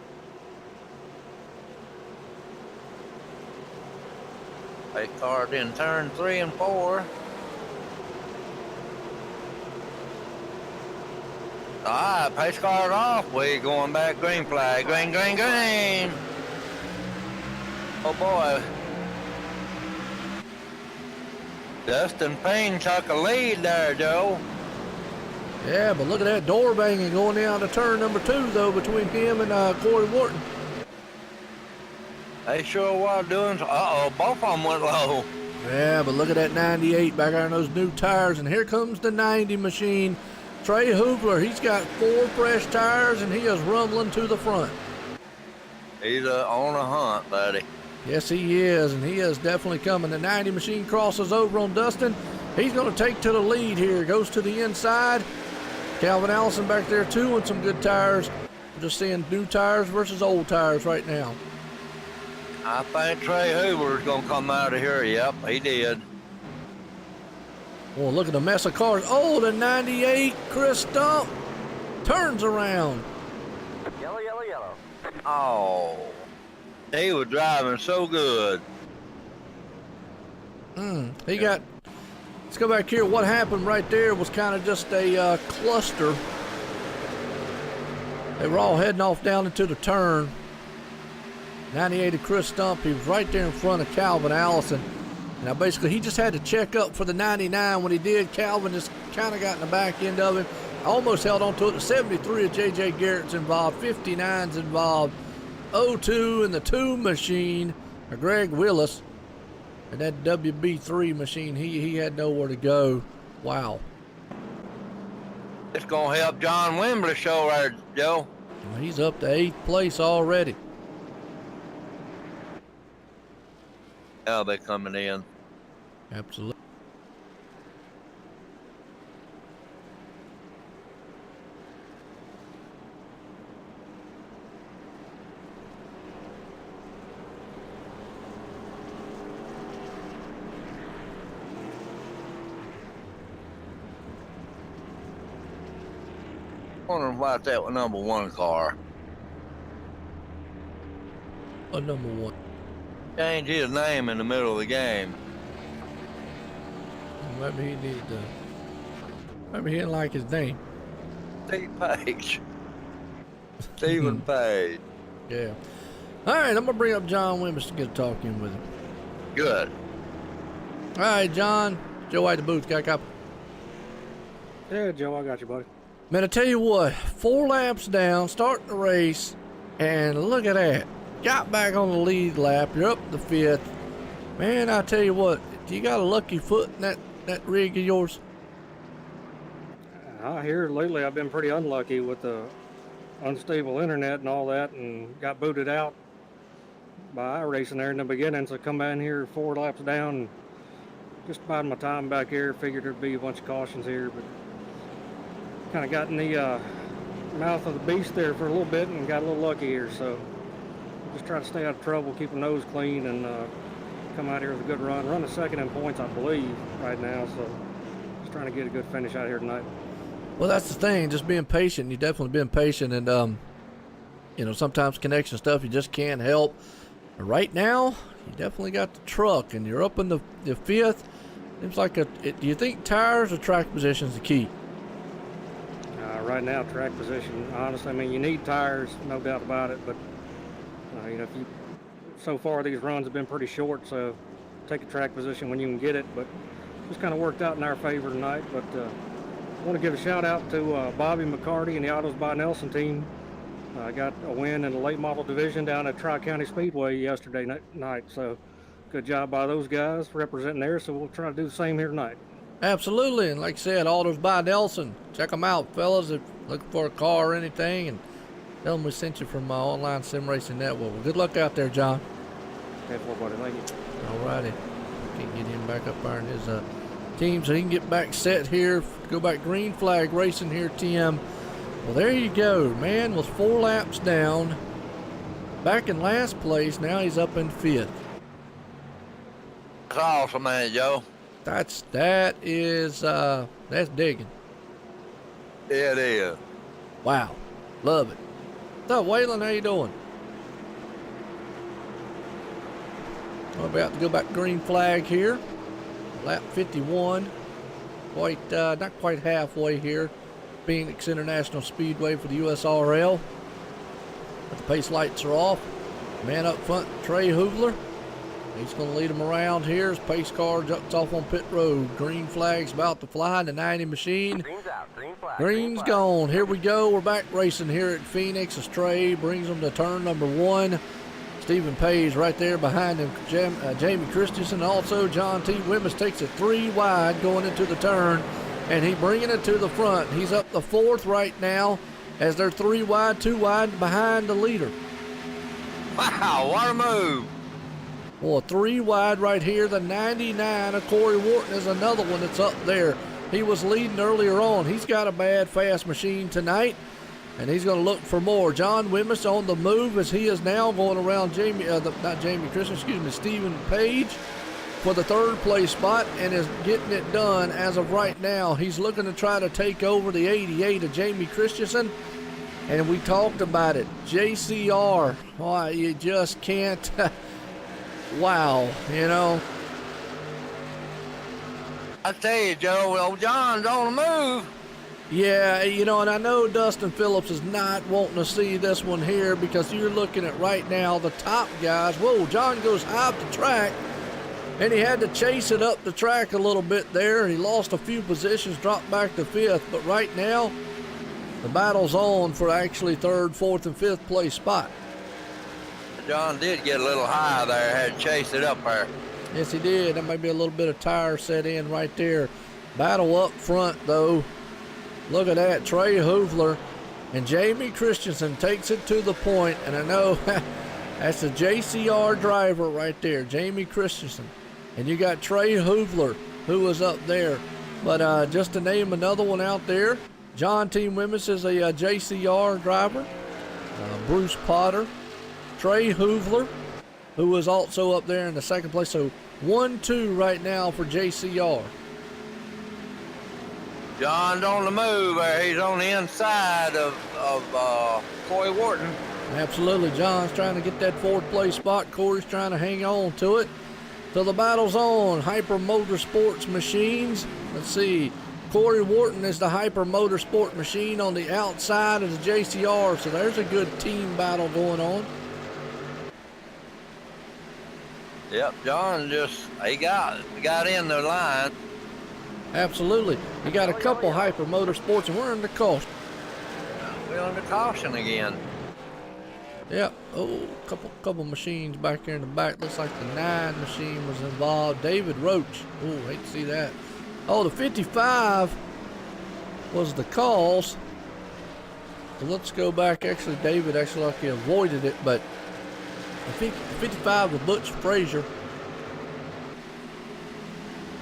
C: Pace car in turn 3 and 4. All right, pace car off. We going back green flag. Green, green, green. Oh boy. Dustin Payne took a lead there, Joe.
B: Yeah, but look at that door banging going down to turn number 2, though, between him and Corey Wharton.
C: They sure was doing. Uh-oh, both of them went low.
B: Yeah, but look at that 98 back there on those new tires, and here comes the 90 machine. Trey Hoopler, he's got 4 fresh tires, and he is rumbling to the front.
C: He's on a hunt, buddy.
B: Yes, he is, and he is definitely coming. The 90 machine crosses over on Dustin. He's going to take to the lead here. Goes to the inside. Calvin Allison back there, too, with some good tires. We're just seeing new tires versus old tires right now.
C: I think Trey Hoover's going to come out of here. Yep, he did.
B: Well, look at the mess of cars. Oh, the 98 Chris Stump turns around.
D: Yellow, yellow, yellow.
C: Oh, he was driving so good.
B: He got, let's go back here. What happened right there was kind of just a cluster. They were all heading off down into the turn. 98 of Chris Stump, he was right there in front of Calvin Allison. Now basically he just had to check up for the 99. When he did, Calvin just kind of got in the back end of him. Almost held on to it. The 73 of J.J. Garrett's involved. 59's involved. 02 and the 2 machine, Greg Willis. And that WB3 machine, he had nowhere to go. Wow.
C: It's going to help John Wembley show there, Joe.
B: Well, he's up to 8th place already.
C: Now they're coming in.
B: Absolutely.
C: Wondering about that number 1 car.
B: What number 1?
C: Changed his name in the middle of the game.
B: Maybe he needed to. Maybe he didn't like his name.
C: Steve Page. Stephen Page.
B: Yeah. All right, I'm going to bring up John Wimbush to get talking with him.
C: Good.
B: All right, John. Joe White, the booth. Got a copy.
E: Yeah, Joe, I got you, buddy.
B: Man, I tell you what, 4 laps down, starting the race, and look at that. Got back on the lead lap. You're up the 5th. Man, I tell you what, you got a lucky foot in that rig of yours.
E: I hear lately I've been pretty unlucky with the unstable internet and all that, and got booted out by iracing there in the beginning. So come down here 4 laps down, and just biding my time back here. Figured there'd be a bunch of cautions here, but kind of got in the mouth of the beast there for a little bit and got a little lucky here. So just try to stay out of trouble, keep the nose clean, and come out here with a good run. Run a 2nd in points, I believe, right now. So just trying to get a good finish out here tonight.
B: Well, that's the thing, just being patient. You've definitely been patient, and you know, sometimes connection stuff you just can't help. But right now, you definitely got the truck, and you're up in the 5th. Seems like do you think tires or track position is the key?
E: Right now, track position, honestly, I mean, you need tires, no doubt about it, but you know, so far these runs have been pretty short, so take a track position when you can get it, but just kind of worked out in our favor tonight. But I want to give a shout out to Bobby McCarty and the Autos by Nelson team. I got a win in the late model division down at Tri-County Speedway yesterday night, so good job by those guys representing there, so we'll try to do the same here tonight.
B: Absolutely, and like I said, Autos by Nelson. Check them out, fellas, if you're looking for a car or anything, and tell them we sent you from my online sim racing network. Well, good luck out there, John.
E: Okay, buddy, thank you.
B: All righty. Can't get him back up there in his team so he can get back set here, go back green flag racing here, Tim. Well, there you go. Man was 4 laps down, back in last place. Now he's up in 5th.
C: That's awesome, man, Joe.
B: That's digging.
C: It is.
B: Wow. Love it. What's up, Waylon? How you doing? We're about to go back to green flag here. Lap 51. Not quite halfway here. Phoenix International Speedway for the USRL. But the pace lights are off. Man up front, Trey Hoovler. He's going to lead them around here. His pace car jumps off on pit road. Green flag's about to fly. The 90 machine.
D: Green's out. Green flag.
B: Green's gone. Here we go. We're back racing here at Phoenix as Trey brings them to turn number 1. Stephen Page right there behind him. Jamie Christensen. Also, John T. Wimmis takes it 3 wide going into the turn. And he bringing it to the front. He's up the 4th right now as they're 3 wide, 2 wide behind the leader.
C: Wow, what a move.
B: Well, 3 wide right here. The 99 of Corey Wharton is another one that's up there. He was leading earlier on. He's got a bad fast machine tonight, and he's going to look for more. John Wimmis on the move as he is now going around Stephen Page for the 3rd place spot and is getting it done as of right now. He's looking to try to take over the 88 of Jamie Christensen. And we talked about it. JCR, oh, you just can't. Wow, you know.
C: I tell you, Joe, old John's on the move.
B: Yeah, you know, and I know Dustin Phillips is not wanting to see this one here because you're looking at right now the top guys. Whoa, John goes high up the track, and he had to chase it up the track a little bit there. He lost a few positions, dropped back to 5th, but right now, the battle's on for actually 3rd, 4th, and 5th place spot.
C: John did get a little high there, had to chase it up there.
B: Yes, he did. That might be a little bit of tire set in right there. Battle up front, though. Look at that. Trey Hoovler and Jamie Christensen takes it to the point, and I know that's a JCR driver right there, Jamie Christensen. And you got Trey Hoovler, who was up there. But just to name another one out there, John T. Wimmis is a JCR driver. Bruce Potter. Trey Hoovler, who was also up there in the 2nd place. So 1-2 right now for JCR.
C: John's on the move there. He's on the inside of Corey Wharton.
B: Absolutely. John's trying to get that 4th place spot. Corey's trying to hang on to it. So the battle's on. Hyper Motorsports machines. Let's see. Corey Wharton is the Hyper Motorsport machine on the outside of the JCR. So there's a good team battle going on.
C: Yep, John he got in the line.
B: Absolutely. You got a couple Hyper Motorsports, and we're in the caution.
C: We're under caution again.
B: Yep. Oh, couple machines back here in the back. Looks like the 9 machine was involved. David Roach. Oh, hate to see that. Oh, the 55 was the cause. So let's go back. Actually, David he avoided it, but I think 55 was Butch Frazier.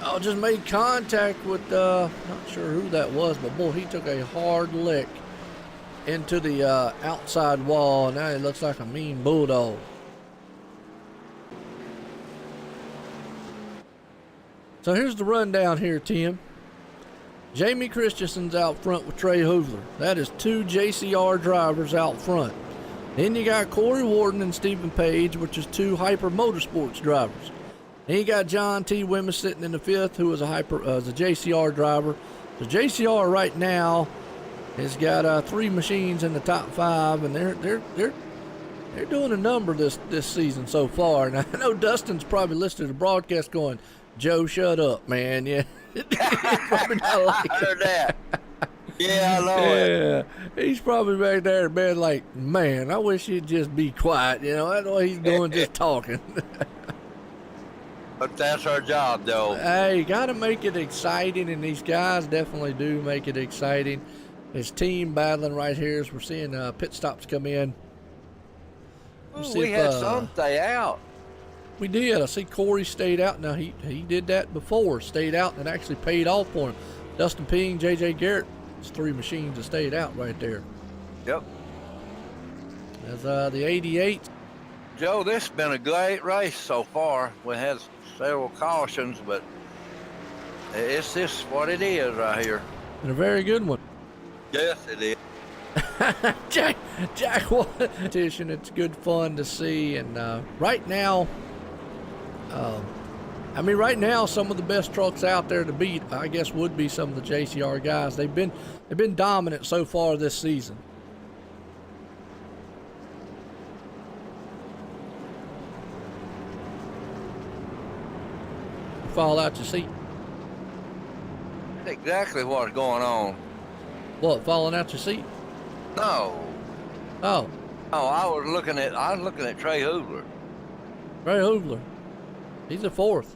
B: Oh, just made contact with, not sure who that was, but boy, he took a hard lick into the outside wall. Now it looks like a mean bulldog. So here's the rundown here, Tim. Jamie Christensen's out front with Trey Hoovler. That is 2 JCR drivers out front. Then you got Corey Wharton and Stephen Page, which is 2 Hyper Motorsports drivers. Then you got John T. Wimmis sitting in the 5th, who is a JCR driver. So JCR right now has got 3 machines in the top 5, and they're doing a number this season so far. And I know Dustin's probably listening to the broadcast going, "Joe, shut up, man." Yeah, probably not like
C: I heard that. Yeah, I know it.
B: Yeah, he's probably back there in bed like, "Man, I wish he'd just be quiet." You know, that's what he's doing, just talking.
C: But that's our job, though.
B: Hey, got to make it exciting, and these guys definitely do make it exciting. His team battling right here as we're seeing pit stops come in.
C: We had some stay out.
B: We did. I see Corey stayed out. Now, he did that before, stayed out, and it actually paid off for him. Dustin Ping, J.J. Garrett, it's 3 machines that stayed out right there.
C: Yep.
B: As the 88.
C: Joe, this has been a great race so far. We had several cautions, but It's just what it is right here.
B: And a very good one.
C: Yes, it is.
B: Jack, what competition? It's good fun to see, and right now, right now, some of the best trucks out there to beat, I guess, would be some of the JCR guys. They've been dominant so far this season. You fall out your seat.
C: That's exactly what's going on.
B: What? Falling out your seat?
C: No.
B: Oh,
C: Oh, I was looking at Trey Hoover.
B: Ray Hoogler. He's a fourth.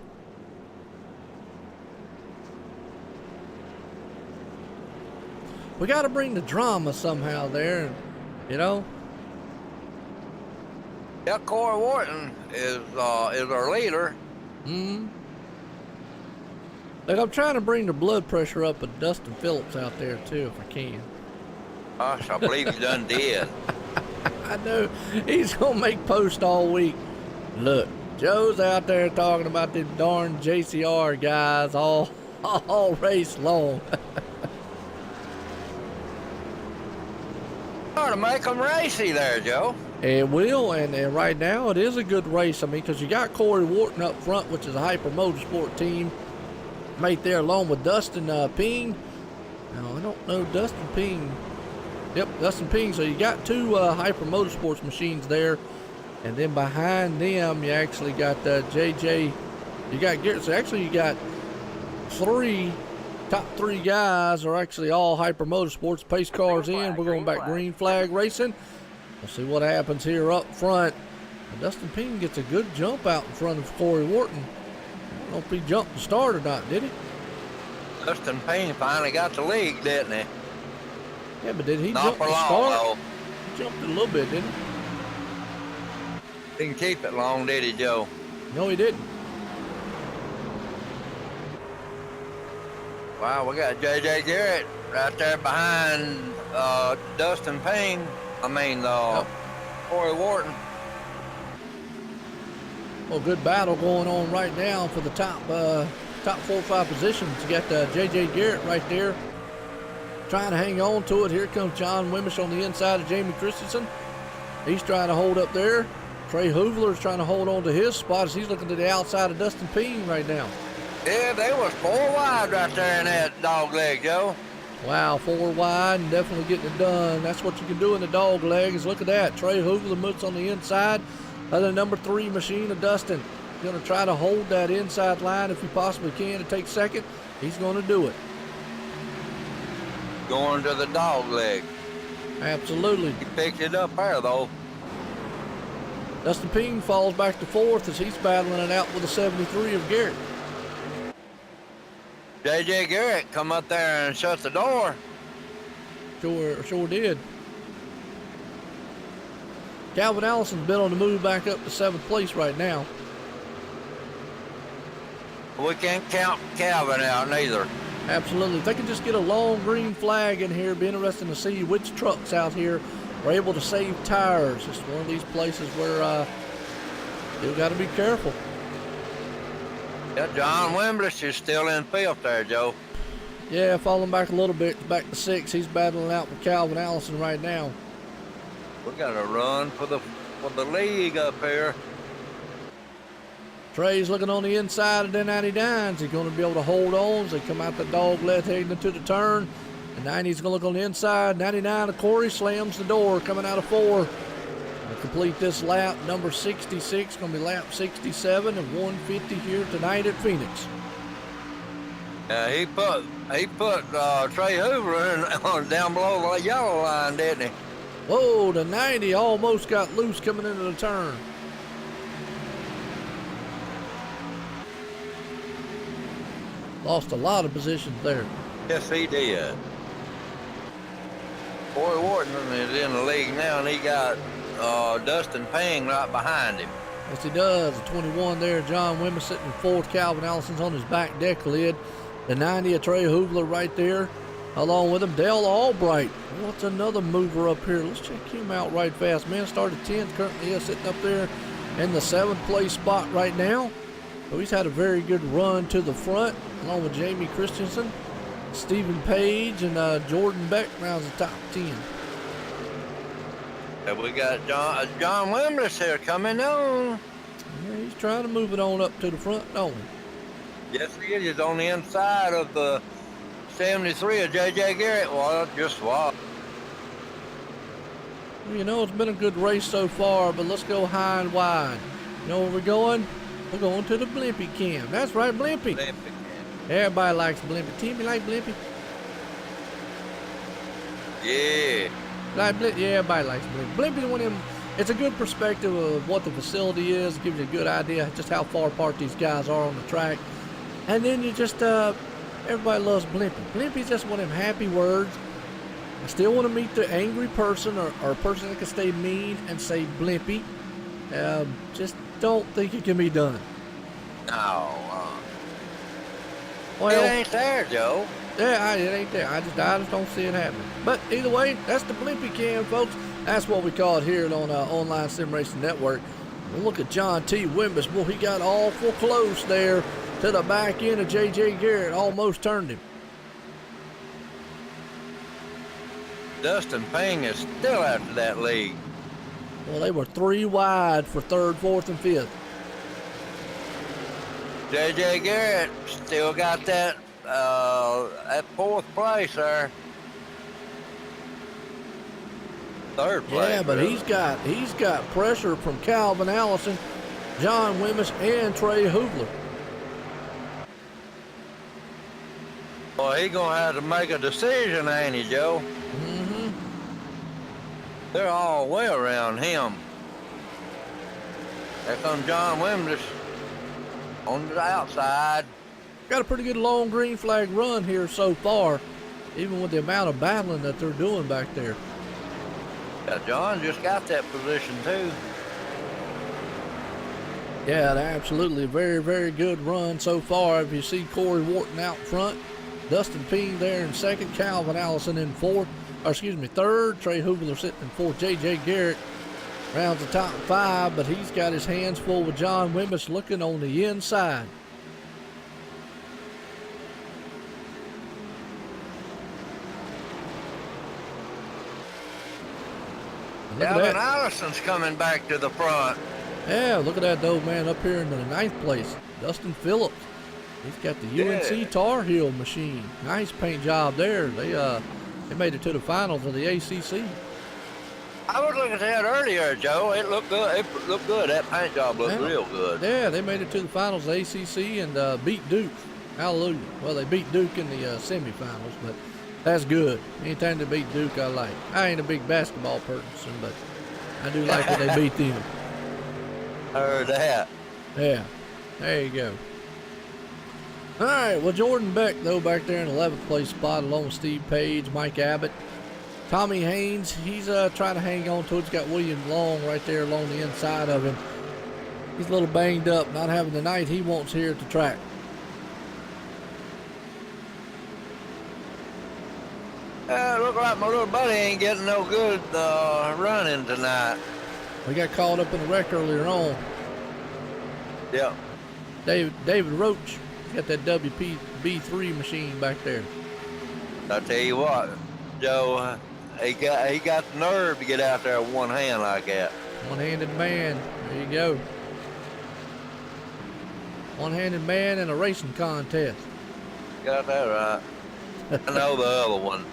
B: We got to bring the drama somehow there, you know.
C: Yeah, Corey Wharton is our leader.
B: Mm-hmm. Like, I'm trying to bring the blood pressure up with Dustin Phillips out there too, if I can.
C: Gosh, I believe he done did.
B: I know he's gonna make posts all week. Look, Joe's out there talking about the darn JCR guys all race long.
C: Trying to make them racy there, Joe.
B: It will, and right now it is a good race. I mean, because you got Corey Wharton up front, which is a Hyper Motorsport team, mate there along with Dustin Ping. Now, I don't know Dustin Ping. Yep, Dustin Ping. So you got two Hyper Motorsports machines there, and then behind them you actually got JJ. You got Garrett. So actually you got top three guys are actually all Hyper Motorsports. Pace cars in. We're going back green flag racing. We'll see what happens here up front. And Dustin Ping gets a good jump out in front of Corey Wharton. I don't know if he jumped the start or not, did he?
C: Dustin Payne finally got the lead, didn't he?
B: Yeah, but did he
C: Not
B: jump
C: for
B: the
C: long,
B: start?
C: though.
B: He jumped it a little bit, didn't he?
C: Didn't keep it long, did he, Joe?
B: No, he didn't.
C: Wow, we got J.J. Garrett right there behind Dustin Payne. Corey Wharton.
B: Well, good battle going on right now for the top 4 or 5 positions. You got J.J. Garrett right there trying to hang on to it. Here comes John Wimmish on the inside of Jamie Christensen. He's trying to hold up there. Trey Hoovler is trying to hold on to his spot as he's looking to the outside of Dustin Ping right now.
C: Yeah, they was 4 wide right there in that dog leg, Joe.
B: Wow, 4 wide and definitely getting it done. That's what you can do in the dog legs. Look at that. Trey Hoogler moves on the inside of the number 3 machine of Dustin. He's going to try to hold that inside line if he possibly can to take second. He's going to do it.
C: Going to the dog leg.
B: Absolutely.
C: He picked it up there, though.
B: Dustin Ping falls back to 4th as he's battling it out with a 73 of Garrett.
C: J.J. Garrett come up there and shut the door.
B: Sure did. Calvin Allison's been on the move back up to 7th place right now.
C: We can't count Calvin out neither.
B: Absolutely. If they can just get a long green flag in here, it'd be interesting to see which trucks out here are able to save tires. It's one of these places where you got to be careful.
C: Yeah, John Wimblish is still in 5th there, Joe.
B: Yeah, falling back a little bit, back to 6th. He's battling out with Calvin Allison right now.
C: We got to run for the league up here.
B: Trey's looking on the inside of the 99s. He's going to be able to hold on as they come out the dog leg heading into the turn. The 90's going to look on the inside. 99 of Corey slams the door coming out of 4. To complete this lap, number 66, going to be lap 67 and 150 here tonight at Phoenix.
C: He put Trey Hoover on down below the yellow line, didn't he?
B: Whoa, the 90 almost got loose coming into the turn. Lost a lot of positions there.
C: Yes, he did. Corey Wharton is in the league now, and he got Dustin Ping right behind him.
B: Yes, he does. The 21 there, John Wimmer sitting in 4th. Calvin Allison's on his back deck lid. The 90 of Trey Hoogler right there. Along with him, Dale Albright. What's another mover up here? Let's check him out right fast. Man started 10th, currently is sitting up there in the 7th place spot right now. So he's had a very good run to the front, along with Jamie Christensen, Stephen Page, and Jordan Beck rounds the top 10.
C: And we got John Wimbless here coming on.
B: Yeah, he's trying to move it on up to the front, don't he?
C: Yes, he is. He's on the inside of the 73 of J.J. Garrett. Well, just wow.
B: Well, you know, it's been a good race so far, but let's go high and wide. You know where we're going? We're going to the Blimpie Cam. That's right, Blimpie. Everybody likes Blimpie. Timmy like Blimpie?
C: Yeah.
B: Yeah, everybody likes Blimpie. Blimpie's one of them. It's a good perspective of what the facility is. It gives you a good idea just how far apart these guys are on the track. And then you just, everybody loves Blimpie. Blimpie's just one of them happy words. I still want to meet the angry person or a person that can stay mean and say Blimpie. Just don't think it can be done.
C: No.
B: Well,
C: it ain't there, Joe.
B: Yeah, it ain't there. I just don't see it happening. But either way, that's the Blimpie Cam, folks. That's what we call it here on Online Sim Racing Network. We'll look at John T. Wimbish. Well, he got awful close there to the back end of J.J. Garrett. Almost turned him.
C: Dustin Payne is still after that lead.
B: Well, they were 3 wide for 3rd, 4th, and 5th.
C: J.J. Garrett still got that at 4th place there. 3rd place.
B: Yeah, but
C: really.
B: he's got pressure from Calvin Allison, John Wimbish, and Trey Hubler.
C: Well, he gonna have to make a decision, ain't he, Joe?
B: Mm-hmm.
C: They're all way around him. There comes John Wimbish on the outside.
B: Got a pretty good long green flag run here so far, even with the amount of battling that they're doing back there.
C: Yeah, John just got that position too.
B: Yeah, absolutely. Very, very good run so far. If you see Corey Wharton out front, Dustin Payne there in 2nd, Calvin Allison in 4th, or excuse me, 3rd, Trey Hubler sitting in 4th, J.J. Garrett rounds the top 5, but he's got his hands full with John Wimbish looking on the inside.
C: Calvin Allison's coming back to the front.
B: Yeah, look at that though, man, up here in the 9th place. Dustin Phillips. He's got the UNC Tar Heel machine. Nice paint job there. They made it to the finals of the ACC.
C: I was looking at that earlier, Joe. It looked good. It looked good. That paint job looked real good.
B: Yeah, they made it to the finals of the ACC and beat Duke. Hallelujah. Well, they beat Duke in the semifinals, but that's good. Anytime they beat Duke, I like. I ain't a big basketball person, but I do like that they beat them.
C: I heard that.
B: Yeah, there you go. All right, well, Jordan Beck, though, back there in 11th place spot along with Steve Page, Mike Abbott. Tommy Haynes, he's trying to hang on to it. He's got William Long right there along the inside of him. He's a little banged up, not having the night he wants here at the track.
C: Look like my little buddy ain't getting no good running tonight.
B: We got caught up in the wreck earlier on.
C: Yep.
B: David Roach got that WPB3 machine back there.
C: I tell you what, Joe, he got the nerve to get out there with one hand like that.
B: One-handed man. There you go. One-handed man in a racing contest.
C: Got that right. I know the other one.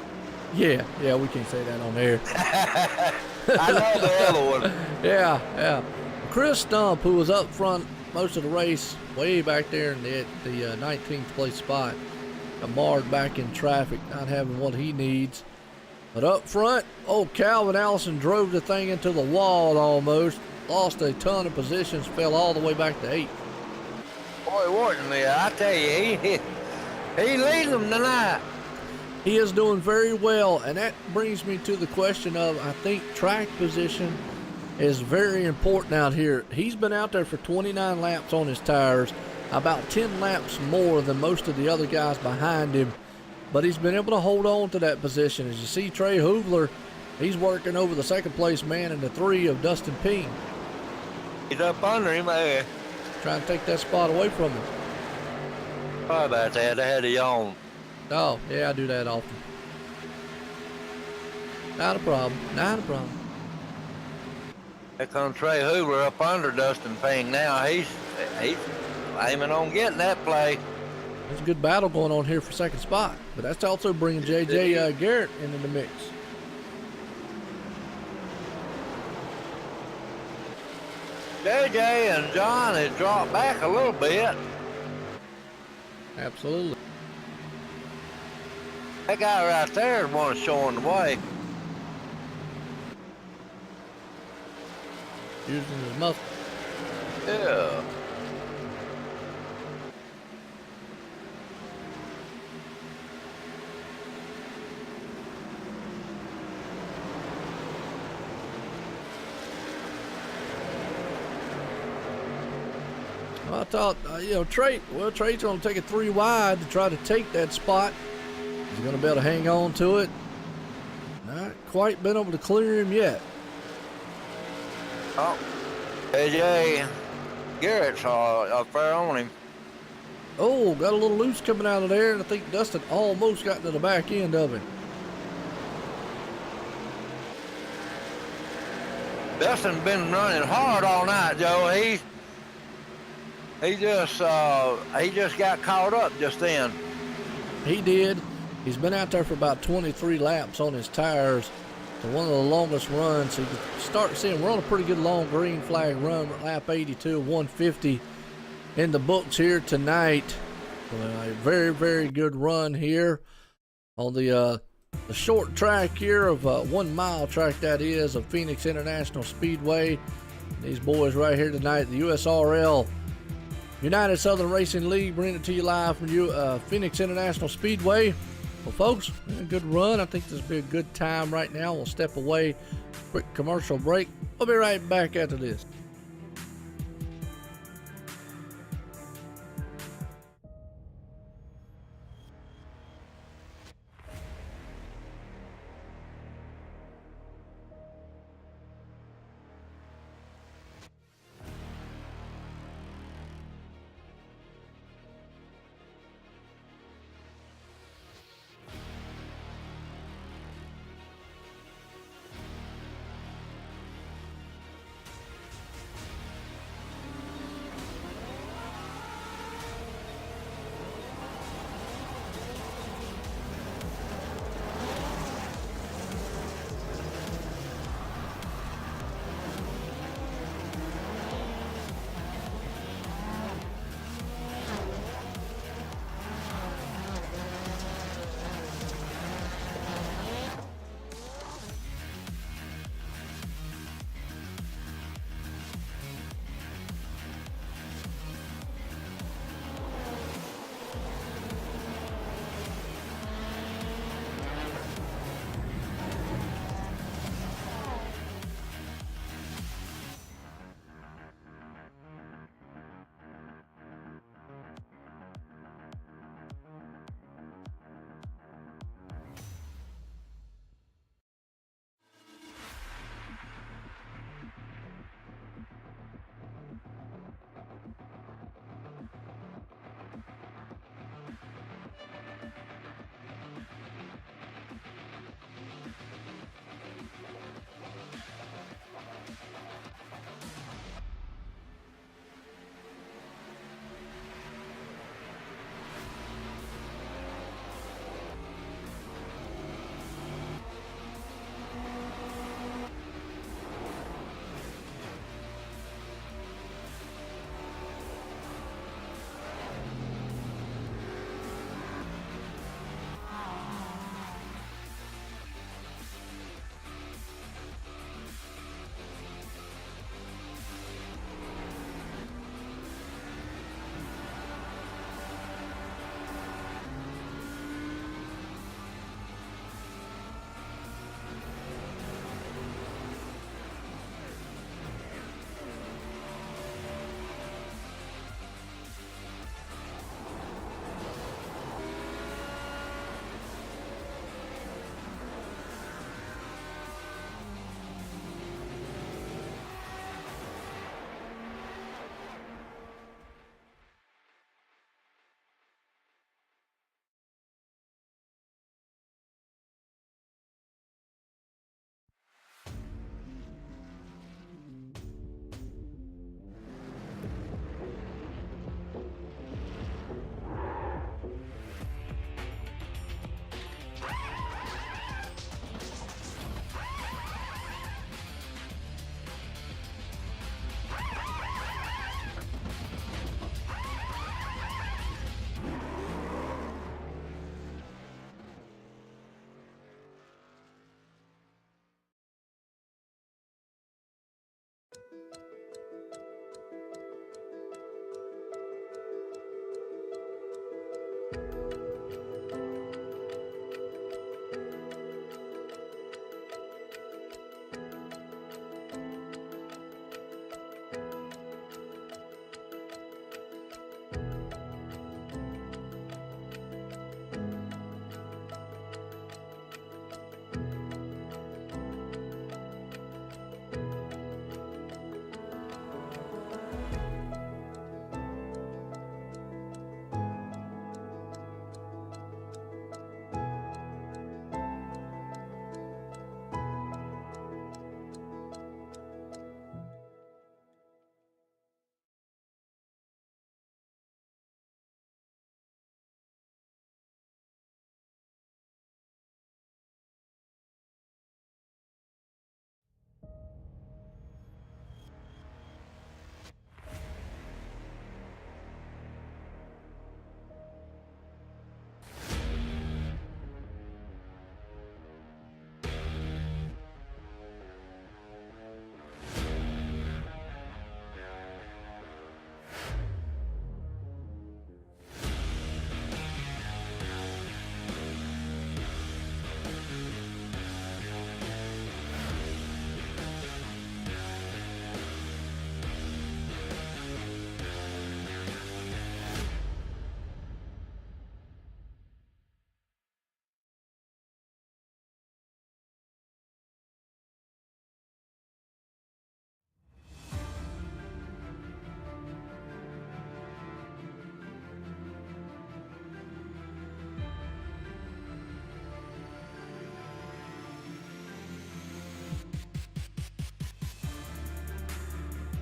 B: Yeah, we can't say that on air.
C: I know the other one.
B: Yeah. Chris Stump, who was up front most of the race, way back there in the 19th place spot, got marred back in traffic, not having what he needs. But up front, Calvin Allison drove the thing into the wall almost, lost a ton of positions, fell all the way back to 8th.
C: Boy, Wharton, I tell you, he leading them tonight.
B: He is doing very well, and that brings me to the question of, I think track position is very important out here. He's been out there for 29 laps on his tires, about 10 laps more than most of the other guys behind him, but he's been able to hold on to that position. As you see, Trey Hubler, he's working over the 2nd place man in the 3 of Dustin Payne.
C: He's up under him there.
B: trying to take that spot away from him.
C: Sorry about that. I had you on.
B: Oh, yeah, I do that often. Not a problem. Not a problem.
C: Here comes Trey Hoover up under Dustin Ping now. He's aiming on getting that play.
B: There's a good battle going on here for second spot, but that's also bringing J.J. Garrett into the mix.
C: J.J. and John has dropped back a little bit.
B: Absolutely.
C: That guy right there is one showing the way.
B: Using his muscle.
C: Yeah.
B: Well, I thought, Trey's going to take it 3 wide to try to take that spot. He's going to be able to hang on to it. Not quite been able to clear him yet.
C: Oh, J.J. Garrett's up there on him.
B: Oh, got a little loose coming out of there, and I think Dustin almost got to the back end of him.
C: Dustin's been running hard all night, Joe. He just got caught up just then.
B: He did. He's been out there for about 23 laps on his tires. So one of the longest runs. So you can start seeing we're on a pretty good long green flag run. We're at lap 82 of 150 in the books here tonight. A very, very good run here on the short track here of 1 mile track that is of Phoenix International Speedway. These boys right here tonight, the USRL United Southern Racing League, bringing it to you live from Phoenix International Speedway. Well, folks, a good run. I think this will be a good time right now. We'll step away, quick commercial break. We'll be right back after this.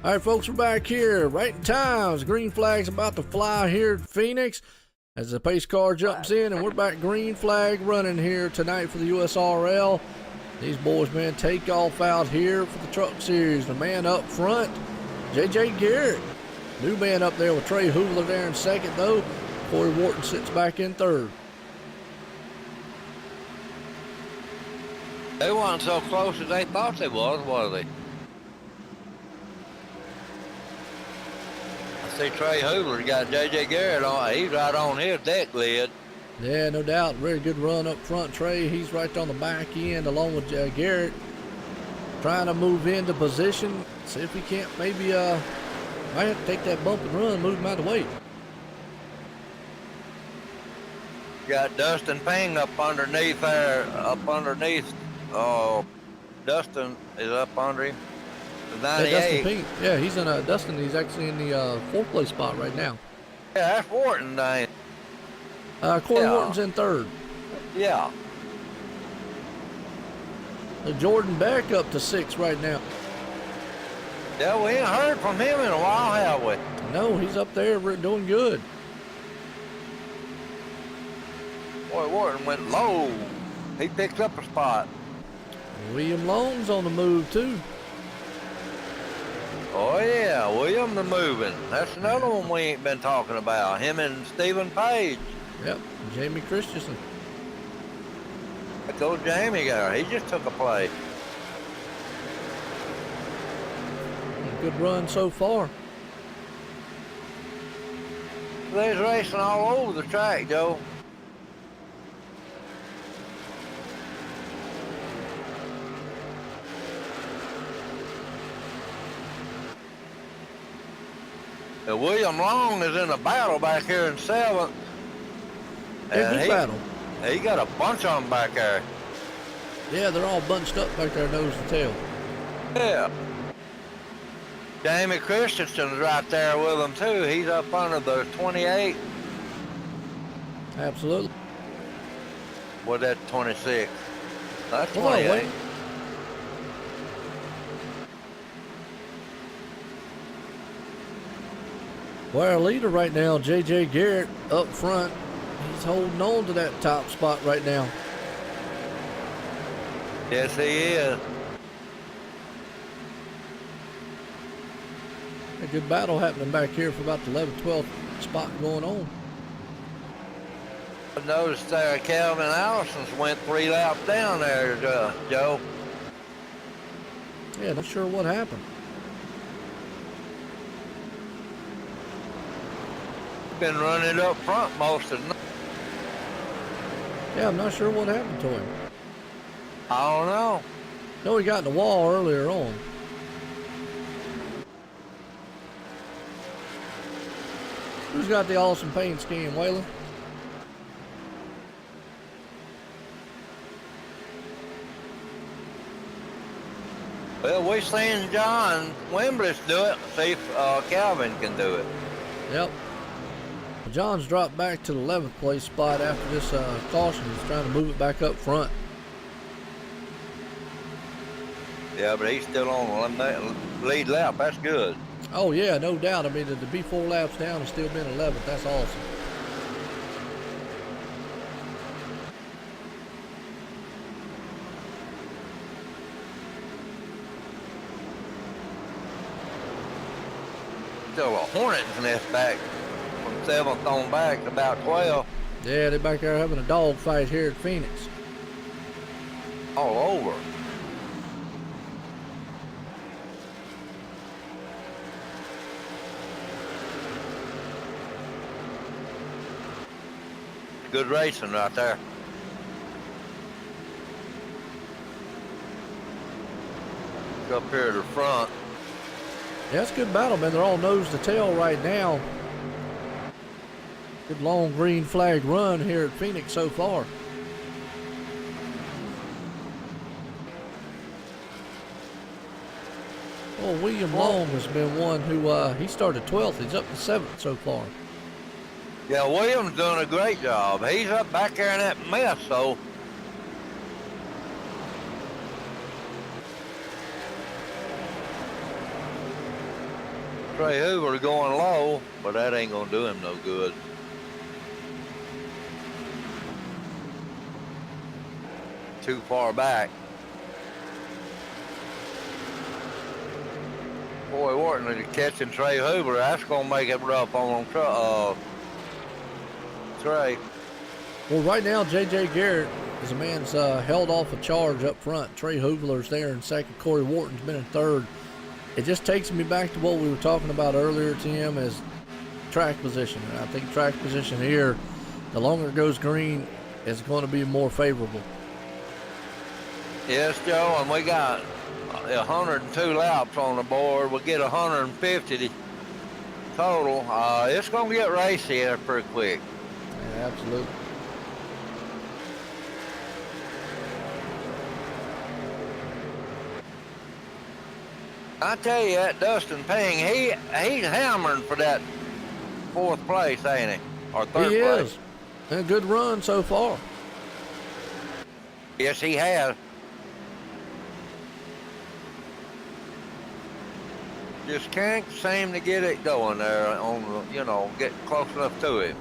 B: All right, folks, we're back here right in time. As green flag's about to fly here at Phoenix as the pace car jumps in, and we're back green flag running here tonight for the USRL. These boys, man, take off out here for the Truck Series. The man up front, J.J. Garrett. New man up there with Trey Hoover there in second, though. Corey Wharton sits back in third.
C: They weren't so close as they thought they was they? I see Trey Hoover got J.J. Garrett on. He's right on his deck lid.
B: Yeah, no doubt. Very good run up front, Trey. He's right on the back end along with Garrett. Trying to move into position. See if he can't maybe, might have to take that bump and run, move him out of the way.
C: Got Dustin Ping up underneath there, Dustin is up under him. The 98.
B: Yeah, Dustin Pink. Yeah, he's in Dustin. He's actually in the fourth place spot right now.
C: Yeah, that's Wharton, dang.
B: Corey Wharton's in third.
C: Yeah.
B: Jordan Beck up to sixth right now.
C: Yeah, we ain't heard from him in a while, have we?
B: No, he's up there doing good.
C: Boy, Wharton went low. He picked up a spot.
B: William Long's on the move too.
C: Oh yeah, William the moving. That's another one we ain't been talking about. Him and Stephen Page.
B: Yep, Jamie Christensen.
C: That goes Jamie there. He just took a play.
B: Good run so far.
C: They's racing all over the track, Joe. William Long is in a battle back here in seventh.
B: Yeah, good battle.
C: He got a bunch of them back there.
B: Yeah, they're all bunched up back there, nose to tail.
C: Yeah. Jamie Christensen's right there with them too. He's up under the 28.
B: Absolutely.
C: What, that 26? That's
B: Hold on,
C: 28.
B: wait. Well, our leader right now, J.J. Garrett, up front. He's holding on to that top spot right now.
C: Yes, he is.
B: A good battle happening back here for about the 11th, 12th spot going on.
C: I noticed there Calvin Allison's went 3 laps down there, Joe.
B: Yeah, not sure what happened.
C: Been running up front most of the night.
B: Yeah, I'm not sure what happened to him.
C: I don't know.
B: No, he got in the wall earlier on. Who's got the awesome paint scheme, Waylon?
C: Well, we seen John Wimbress do it. See if Calvin can do it.
B: Yep. Well, John's dropped back to the 11th place spot after this caution. He's trying to move it back up front.
C: Yeah, but he's still on the lead lap. That's good.
B: Oh, yeah, no doubt. I mean, to be 4 laps down and still being 11th, that's awesome.
C: Still a hornet's nest back from 7th on back, about 12.
B: Yeah, they're back there having a dog fight here at Phoenix.
C: All over. Good racing right there. Up here to the front.
B: Yeah, it's a good battle, man. They're all nose to tail right now. Good long green flag run here at Phoenix so far. Oh, William Long has been one who, he started 12th. He's up to 7th so far.
C: Yeah, William's doing a great job. He's up back there in that mess, so. Trey Hoover going low, but that ain't gonna do him no good. Too far back. Boy, Wharton is catching Trey Hoover. That's gonna make it rough on Trey.
B: Well, right now, J.J. Garrett is a man's held off a charge up front. Trey Hoover's there in second. Corey Wharton's been in third. It just takes me back to what we were talking about earlier, Tim, as track position. And I think track position here, the longer it goes green, is going to be more favorable.
C: Yes, Joe, and we got 102 laps on the board. We'll get 150 total. It's going to get racy here pretty quick.
B: Yeah, absolutely.
C: I tell you, that Dustin Ping, he's hammering for that fourth place, ain't he? Or third
B: He
C: place.
B: is. And a good run so far.
C: Yes, he has. Just can't seem to get it going there on the, get close enough to him.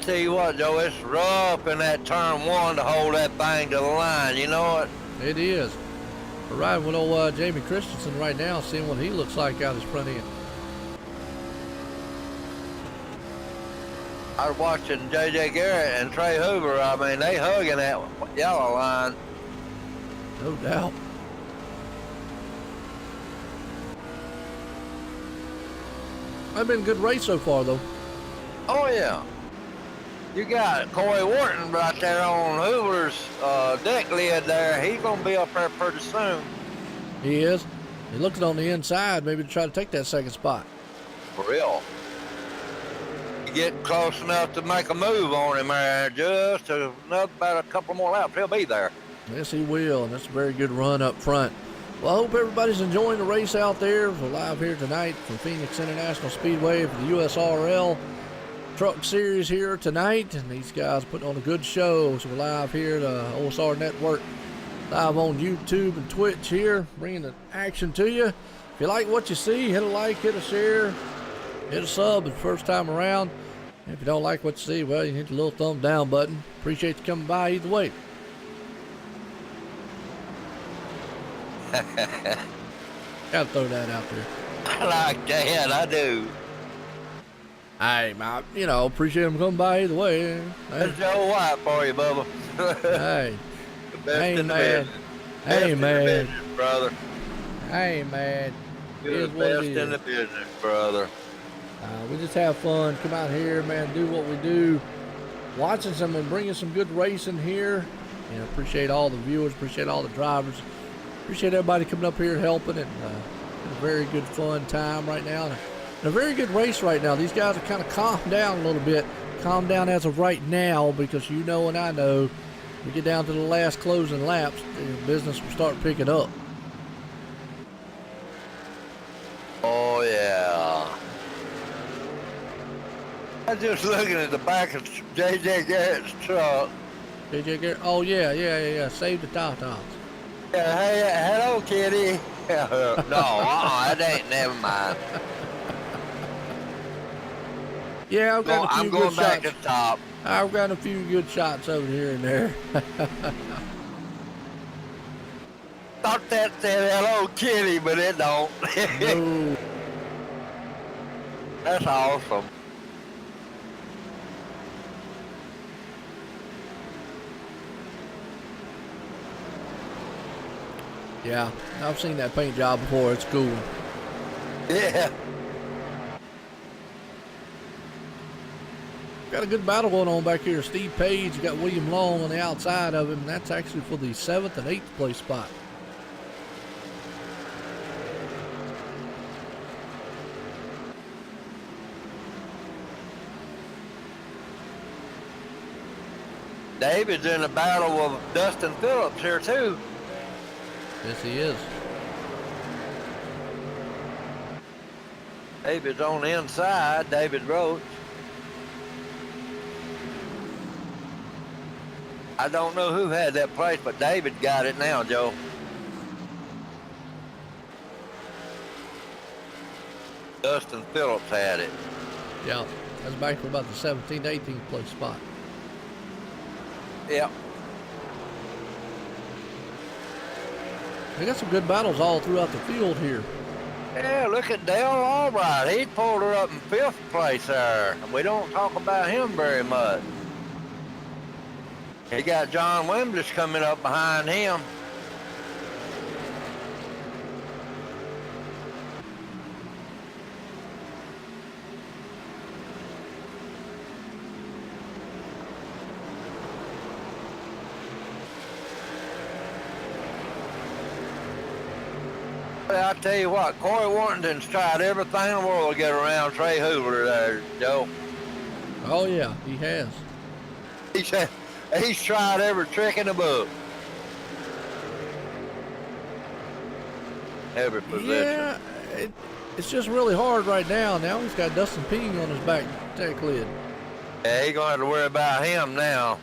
C: Tell you what, Joe, it's rough in that turn one to hold that thing to the line. You know what?
B: It is. We're riding with old Jamie Christensen right now, seeing what he looks like out his front end.
C: I was watching J.J. Garrett and Trey Hoover. I mean, they hugging that yellow line.
B: No doubt. It's been a good race so far, though.
C: Oh, yeah. You got Corey Wharton right there on Hoover's deck lid there. He's going to be up there pretty soon.
B: He is. He's looking on the inside, maybe to try to take that second spot.
C: For real. You get close enough to make a move on him there. Just about a couple more laps, he'll be there.
B: Yes, he will, and that's a very good run up front. Well, I hope everybody's enjoying the race out there. We're live here tonight from Phoenix International Speedway for the USRL Truck Series here tonight, and these guys putting on a good show. So we're live here at OSR Network, live on YouTube and Twitch here, bringing the action to you. If you like what you see, hit a like, hit a share, hit a sub the first time around. And if you don't like what you see, well, you hit the little thumb down button. Appreciate you coming by either way. Gotta throw that out there.
C: I like that, I do.
B: Hey, man, appreciate him coming by either way. Hey,
C: That's Joe White for you, Bubba.
B: hey,
C: The best
B: hey,
C: in the
B: man.
C: business.
B: Hey,
C: Best in the
B: man.
C: business, brother.
B: Hey, man.
C: You're
B: Here's
C: the
B: what it
C: best in
B: is.
C: the business, brother.
B: We just have fun. Come out here, man. Do what we do. Watching some and bringing some good racing here. Appreciate all the viewers. Appreciate all the drivers. Appreciate everybody coming up here helping. And a very good fun time right now. And a very good race right now. These guys are kind of calmed down a little bit. Calmed down as of right now, because and I know we get down to the last closing laps, the business will start picking up.
C: Oh, yeah. I'm just looking at the back of J.J. Garrett's truck.
B: J.J. Garrett. Oh, yeah. Save the Tatas.
C: Yeah, hey, hello, kitty. No, that ain't, never mind.
B: Yeah, I've got a few
C: I'm
B: good
C: going back
B: shots.
C: to the top.
B: I've got a few good shots over here and there.
C: Thought that said hello, kitty, but it don't.
B: No.
C: That's awesome.
B: Yeah, I've seen that paint job before. It's cool.
C: Yeah.
B: Got a good battle going on back here. Steve Page, you got William Long on the outside of him, and that's actually for the 7th and 8th place spot.
C: David's in a battle with Dustin Phillips here too.
B: Yes, he is.
C: David's on the inside, David Roach. I don't know who had that place, but David got it now, Joe. Dustin Phillips had it.
B: Yeah, that's back for about the 17th, 18th place spot.
C: Yep.
B: They got some good battles all throughout the field here.
C: Yeah, look at Dale Albright. He pulled her up in 5th place there. We don't talk about him very much. He got John Wimbish coming up behind him. I tell you what, Corey Warrington's tried everything in the world to get around Trey Hoover there, Joe.
B: Oh yeah, he has.
C: He's tried every trick in the book. Every position.
B: Yeah, it's just really hard right now. Now he's got Dustin Ping on his back tack lid.
C: Yeah, he's gonna have to worry about him now.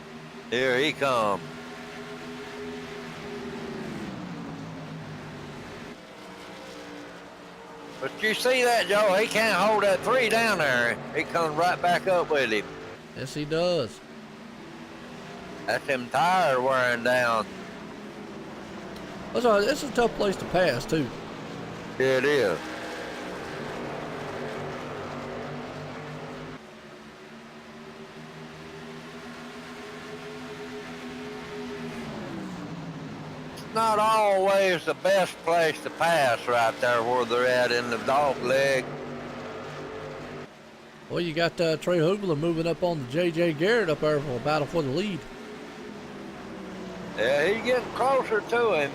C: Here he comes. But you see that, Joe? He can't hold that 3 down there. He comes right back up with him.
B: Yes, he does.
C: That's him tire wearing down.
B: That's all, it's a tough place to pass too.
C: Yeah, it is. Not always the best place to pass right there where they're at in the dog leg.
B: Well, you got Trey Hubler moving up on the J.J. Garrett up there for a battle for the lead.
C: Yeah, he's getting closer to him.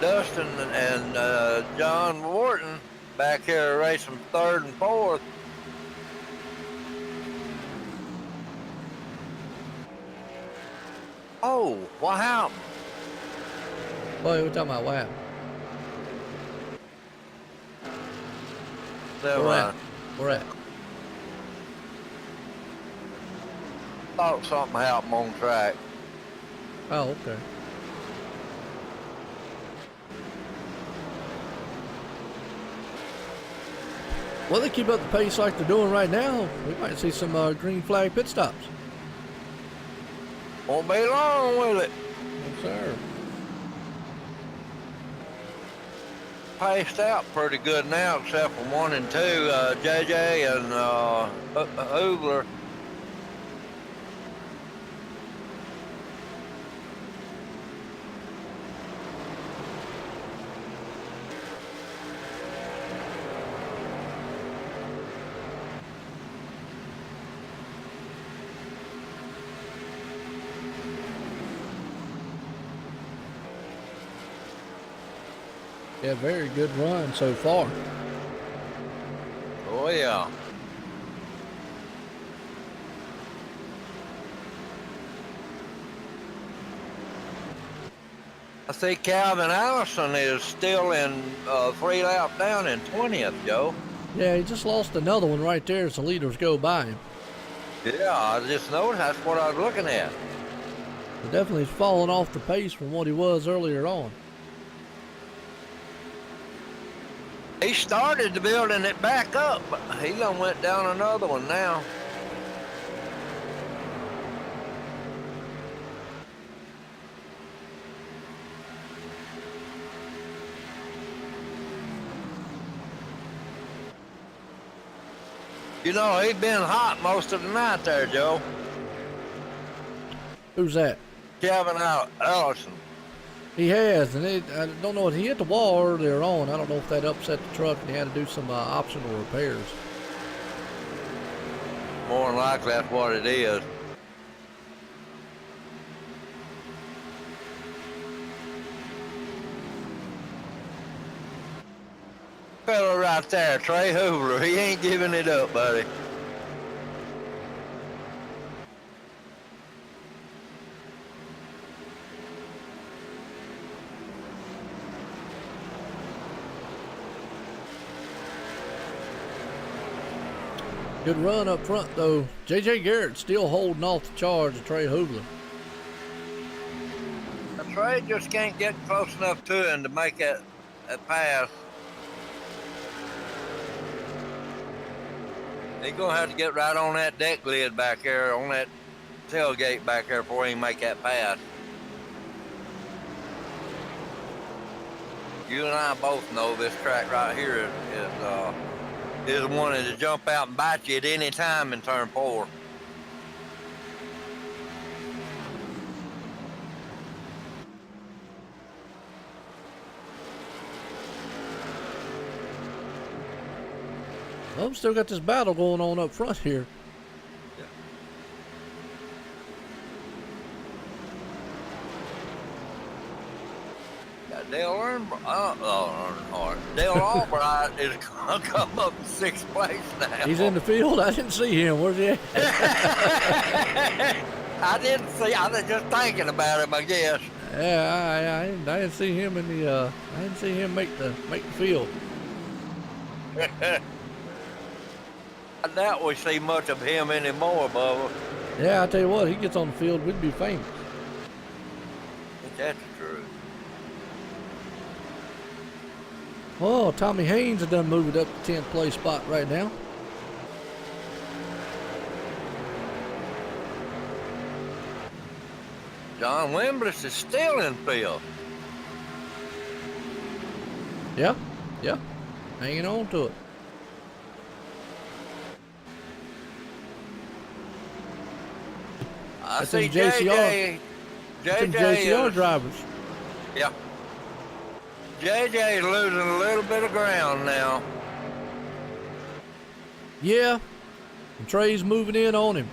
C: Dustin and John Wharton back here racing 3rd and 4th. Oh, what happened?
B: Boy, we're talking about what happened.
C: Never
B: Where
C: mind.
B: at? Where at?
C: Thought something happened on track.
B: Oh, okay. Well, they keep up the pace like they're doing right now. We might see some green flag pit stops.
C: Won't be long, will it?
B: Yes, sir.
C: Paced out pretty good now, except for 1 and 2, JJ and Hubler.
B: Yeah, very good run so far.
C: Oh, yeah. I see Calvin Allison is still in 3 laps down in 20th, Joe.
B: Yeah, he just lost another one right there as the leaders go by him.
C: Yeah, I just noticed that's what I was looking at.
B: He definitely has fallen off the pace from what he was earlier on.
C: He started the building it back up, but he done went down another one now. You know, he's been hot most of the night there, Joe.
B: Who's that?
C: Calvin Allison.
B: He has, and I don't know. He hit the wall earlier on. I don't know if that upset the truck and he had to do some optional repairs.
C: More than likely, that's what it is. Fellow right there, Trey Hoover. He ain't giving it up, buddy.
B: Good run up front, though. J.J. Garrett still holding off the charge of Trey Hoogler.
C: Trey just can't get close enough to him to make that pass. He's going to have to get right on that deck lid back there, on that tailgate back there before he can make that pass. You and I both know this track right here is one to jump out and bite you at any time in turn 4.
B: Well, still got this battle going on up front here.
C: Dale Albright is going to come up in 6th place now.
B: He's in the field. I didn't see him. Where's he at?
C: I didn't see. I was just thinking about him, I guess.
B: Yeah, I didn't see him in the. I didn't see him make the field.
C: I doubt we see much of him anymore, Bubba.
B: Yeah, I tell you what, he gets on the field, we'd be famous.
C: I think that's true.
B: Oh, Tommy Haynes has done moved up to 10th place spot right now.
C: John Wimbless is still in field.
B: Yeah, hanging on to it.
C: I
B: That's
C: see
B: them
C: JJ.
B: Some JCR
C: is-
B: drivers.
C: Yeah. JJ is losing a little bit of ground now.
B: Yeah, and Trey's moving in on him.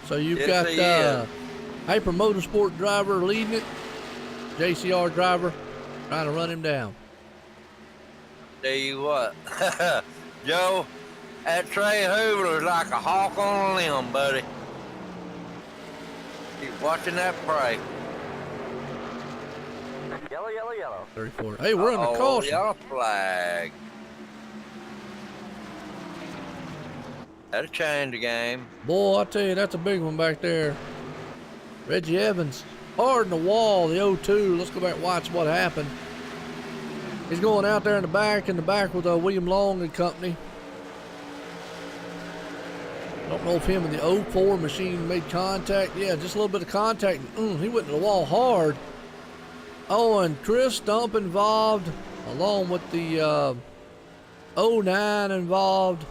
B: So you've
C: Yes,
B: got
C: he is.
B: Hyper Motorsport driver leading it, JCR driver trying to run him down.
C: Tell you what, Joe, that Trey Hoover is like a hawk on a limb, buddy. Keep watching that prey.
D: Yellow, yellow, yellow.
B: 34. Hey, we're on the
C: Oh,
B: caution.
C: yellow flag. That'll change the game.
B: Boy, I tell you, that's a big one back there. Reggie Evans, hard in the wall, the 0-2. Let's go back and watch what happened. He's going out there in the back with William Long and company. I don't know if him and the 04 machine made contact. Yeah, just a little bit of contact. He went to the wall hard. Oh, and Chris Stump involved, along with the 09 involved.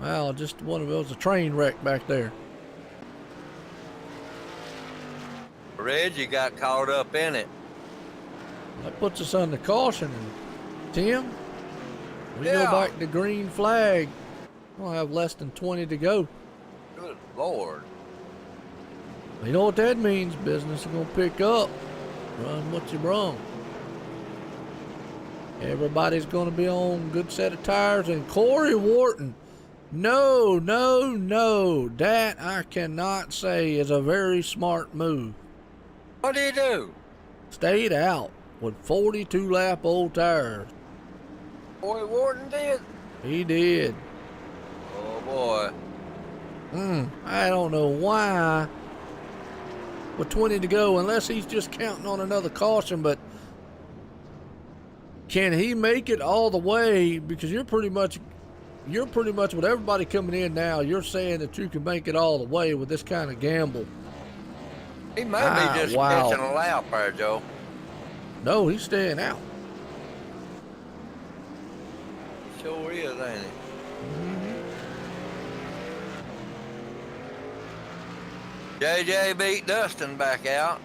B: Wow, just one of those, a train wreck back there.
C: Reggie got caught up in it.
B: That puts us under caution. And Tim, we
C: Yeah.
B: go back to green flag. We'll have less than 20 to go.
C: Good Lord.
B: You know what that means? Business is going to pick up. Run what you brung. Everybody's going to be on good set of tires. And Corey Wharton, no. That I cannot say is a very smart move.
C: What did he do?
B: Stayed out with 42 lap old tires.
C: Boy Wharton did.
B: He did.
C: Oh boy.
B: I don't know why. With 20 to go, unless he's just counting on another caution, but can he make it all the way? Because you're pretty much with everybody coming in now, you're saying that you can make it all the way with this kind of gamble.
C: He might be just
B: wow.
C: catching a lap there, Joe.
B: No, he's staying out.
C: Sure is, ain't he? JJ beat Dustin back out.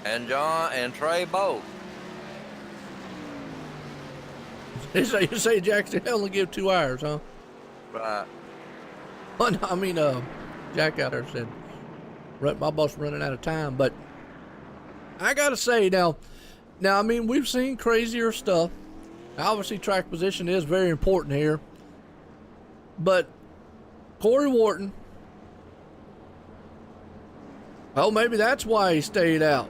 C: And John and Trey both.
B: You say Jackson only give 2 hours, huh?
C: Right.
B: Well, no, I mean, Jack out there said, my boss running out of time. But I got to say now, I mean, we've seen crazier stuff. Obviously, track position is very important here. But Corey Wharton, maybe that's why he stayed out.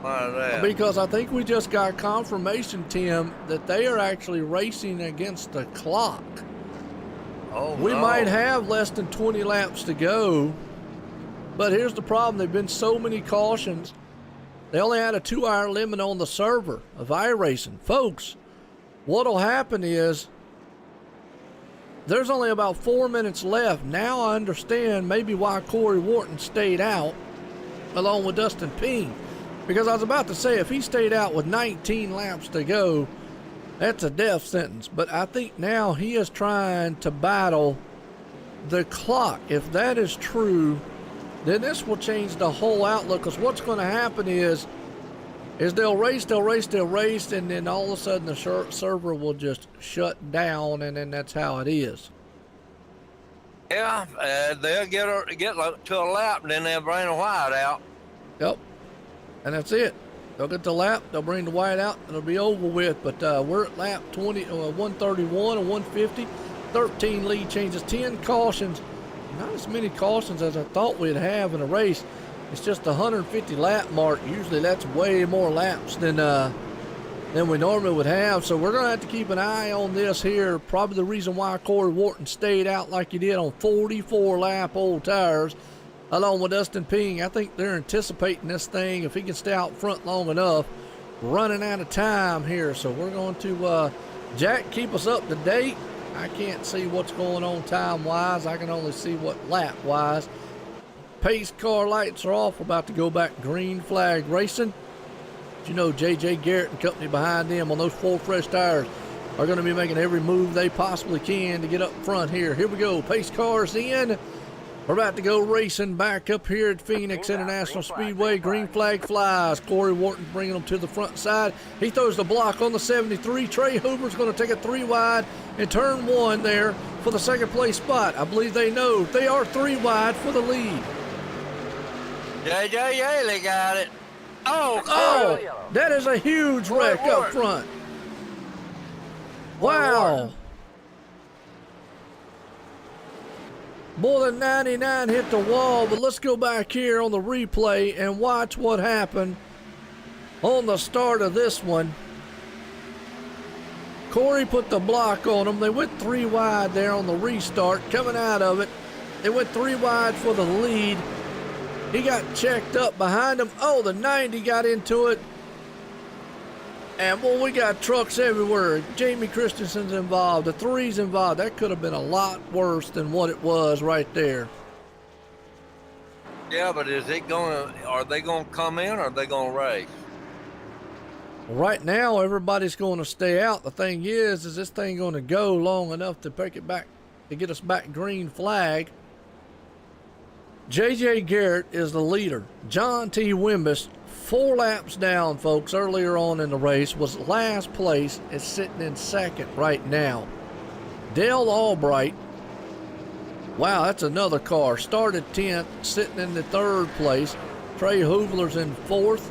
C: Why is that?
B: Because I think we just got confirmation, Tim, that they are actually racing against the clock.
C: Oh,
B: We
C: no.
B: might have less than 20 laps to go, but here's the problem. There've been so many cautions. They only had a 2-hour limit on the server of iRacing. Folks, what'll happen is there's only about 4 minutes left. Now I understand maybe why Corey Wharton stayed out along with Dustin Ping. Because I was about to say, if he stayed out with 19 laps to go, that's a death sentence. But I think now he is trying to battle the clock. If that is true, then this will change the whole outlook. Because what's going to happen is they'll race, and then all of a sudden the server will just shut down, and then that's how it is.
C: Yeah, they'll get like to a lap, and then they'll bring the white out.
B: Yep. And that's it. They'll get the lap, they'll bring the white out, and it'll be over with. But we're at lap 131 and 150. 13 lead changes, 10 cautions. Not as many cautions as I thought we'd have in a race. It's just the 150 lap mark. Usually that's way more laps than we normally would have. So we're going to have to keep an eye on this here. Probably the reason why Corey Wharton stayed out like he did on 44 lap old tires, along with Dustin Ping. I think they're anticipating this thing, if he can stay out front long enough, running out of time here. So we're going to, Jack, keep us up to date. I can't see what's going on time-wise. I can only see what lap-wise. Pace car lights are off. We're about to go back green flag racing. You know, J.J. Garrett and company behind them on those 4 fresh tires are going to be making every move they possibly can to get up front here. Here we go. Pace cars in. We're about to go racing back up here at Phoenix International Speedway. Green flag flies. Corey Wharton bringing them to the front side. He throws the block on the 73. Trey Hoover's going to take it 3 wide in turn 1 there for the second place spot. I believe they know they are 3 wide for the lead.
C: J.J. Yaley got it.
B: Oh, that is a huge wreck up front. Wow. More than 99 hit the wall, but let's go back here on the replay and watch what happened on the start of this one. Corey put the block on them. They went 3 wide there on the restart. Coming out of it, they went 3 wide for the lead. He got checked up behind him. Oh, the 90 got into it. And, boy, we got trucks everywhere. Jamie Christensen's involved. The 3's involved. That could have been a lot worse than what it was right there.
C: Yeah, but are they going to come in or are they going to race?
B: Right now, everybody's going to stay out. The thing is this thing going to go long enough to take it back, to get us back green flag? J.J. Garrett is the leader. John T. Wimbish, 4 laps down, folks, earlier on in the race, was last place, is sitting in second right now. Dale Albright, wow, that's another car, started 10th, sitting in the 3rd place. Trey Hoovler's in 4th,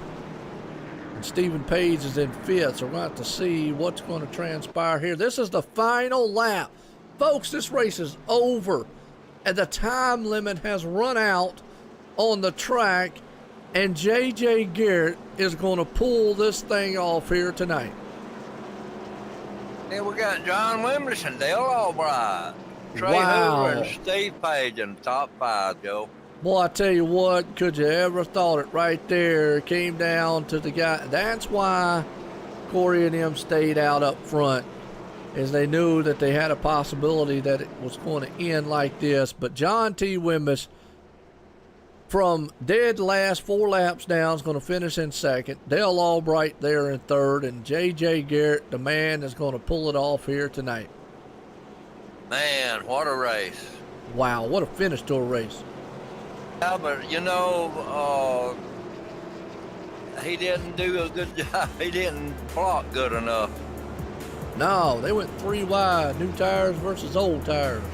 B: and Stephen Page is in 5th, so we're going to have to see what's going to transpire here. This is the final lap. Folks, this race is over, and the time limit has run out on the track, and J.J. Garrett is going to pull this thing off here tonight.
C: Yeah, we got John Wimbish and Dale Albright. Trey
B: Wow.
C: Hoover and Steve Page in the top 5, Joe.
B: Boy, I tell you what, could you ever thought it right there? It came down to the guy. That's why Corey and him stayed out up front, as they knew that they had a possibility that it was going to end like this. But John T. Wimbish, from dead last, 4 laps down, is going to finish in second. Dale Albright there in third, and J.J. Garrett, the man, is going to pull it off here tonight.
C: Man, what a race.
B: Wow, what a finish to a race.
C: Yeah, but, you know, he didn't do a good job. He didn't block good enough.
B: No, they went 3 wide, new tires versus old tires.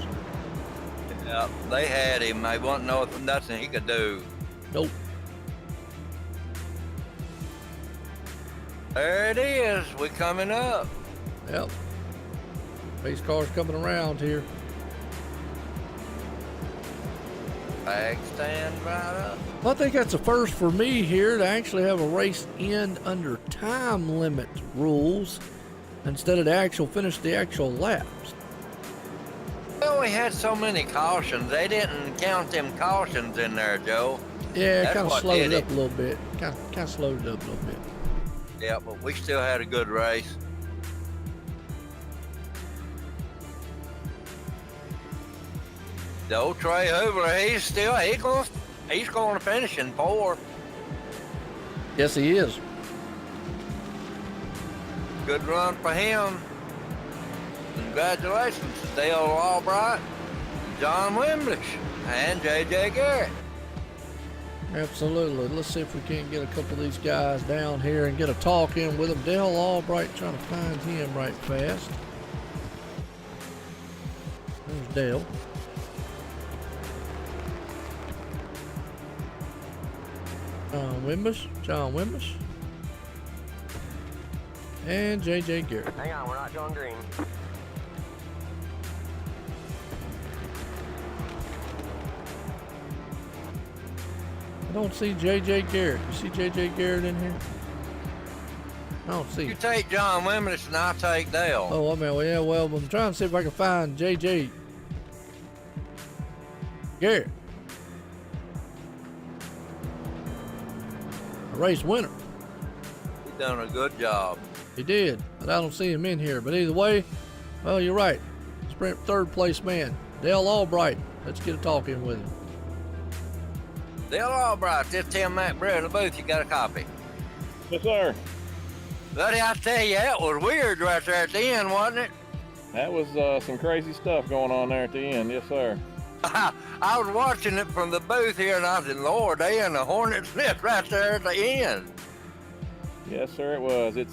C: Yeah, they had him. They wasn't nothing he could do.
B: Nope.
C: There it is. We're coming up.
B: Yep. Pace car's coming around here.
C: Flag stand right up.
B: Well, I think that's a first for me here to actually have a race end under time limit rules instead of the actual laps.
C: Well, we had so many cautions. They didn't count them cautions in there, Joe.
B: Yeah, it
C: That's
B: kind of
C: what
B: slowed
C: did
B: it up
C: it.
B: a little bit. Kind of slowed it up a little bit.
C: Yeah, but we still had a good race. The old Trey Hoover, he's going to finish in 4th.
B: Yes, he is.
C: Good run for him. Congratulations, Dale Albright, John Wimblish, and J.J. Garrett.
B: Absolutely. Let's see if we can't get a couple of these guys down here and get a talk in with them. Dale Albright trying to find him right fast. There's Dale. John Wimbish, and J.J. Garrett.
D: Hang on, we're not going green.
B: I don't see J.J. Garrett. You see J.J. Garrett in here? I don't see
C: You
B: him.
C: take John Wimblish and I'll take Dale.
B: Oh, I mean, well, yeah, well, I'm trying to see if I can find J.J. Garrett. A race winner.
C: He's done a good job.
B: He did, but I don't see him in here. But either way, well, you're right. Sprint third place man, Dale Albright. Let's get a talk in with him.
C: Dale Albright, this Tim McBrew in the booth. You got a copy?
F: Yes, sir.
C: Buddy, I tell you, that was weird right there at the end, wasn't it?
F: That was some crazy stuff going on there at the end. Yes, sir.
C: I was watching it from the booth here, and I said, Lord, they in the hornet's nest right there at the end.
F: Yes, sir, it was. It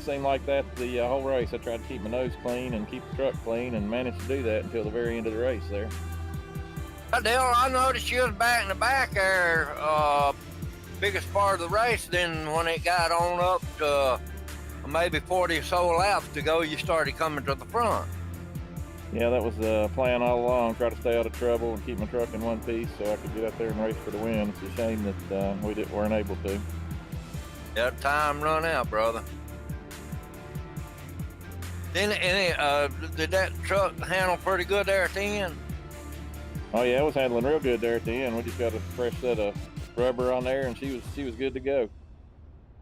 F: seemed like that the whole race. I tried to keep my nose clean and keep the truck clean and managed to do that until the very end of the race there.
C: Dale, I noticed you was back in the back there, biggest part of the race. Then when it got on up to maybe 40 or so laps to go, you started coming to the front.
F: Yeah, that was the plan all along. Try to stay out of trouble and keep my truck in one piece so I could get out there and race for the win. It's a shame that we weren't able to.
C: Yeah, time run out, brother. Did that truck handle pretty good there at the end?
F: Oh yeah, it was handling real good there at the end. We just got a fresh set of rubber on there, and she was good to go.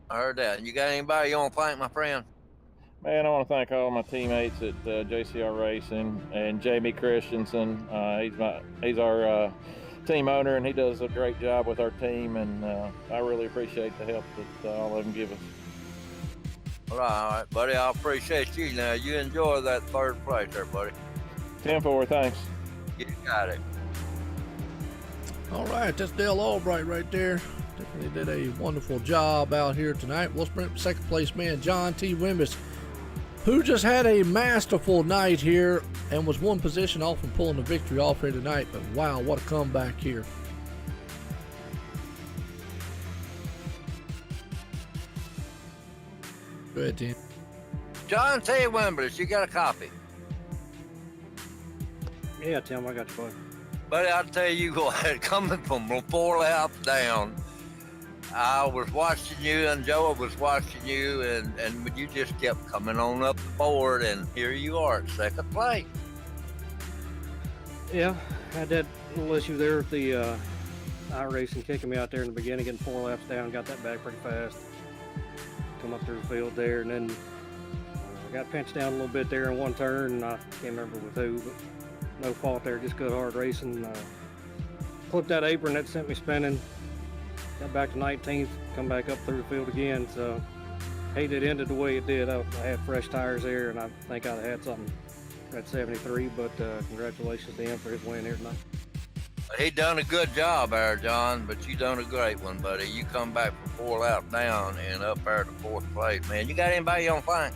C: I heard that. You got anybody you want to thank, my friend?
F: Man, I want to thank all my teammates at JCR Racing and Jamie Christensen. He's our team owner, and he does a great job with our team, and I really appreciate the help that all of them give us.
C: All right, buddy. I appreciate you. Now, you enjoy that third place there, buddy.
F: 10-4, thanks.
C: You got it.
B: All right, that's Dale Albright right there. Definitely did a wonderful job out here tonight. We'll sprint second place man, John T. Wimbish, who just had a masterful night here and was one position off from pulling the victory off here tonight. But wow, what a comeback here. Go ahead, Tim.
C: John T. Wimblish, you got a copy.
E: Yeah, Tim, I got you, bud.
C: Buddy, I'll tell you what, coming from 4 laps down, I was watching you and Joe was watching you, and you just kept coming on up the board, and here you are at second place.
E: Yeah, had that little issue there with the iracing kicking me out there in the beginning, getting 4 laps down, got that back pretty fast. Come up through the field there, and then got pinched down a little bit there in one turn, and I can't remember with who, but no fault there, just good hard racing. Clipped that apron, that sent me spinning. Got back to 19th, come back up through the field again, so hate it ended the way it did. I had fresh tires there, and I think I'd have had something at 73, but congratulations to him for his win here tonight.
C: He done a good job there, John, but you done a great one, buddy. You come back from 4 laps down and up there to 4th place, man. You got anybody you want to thank?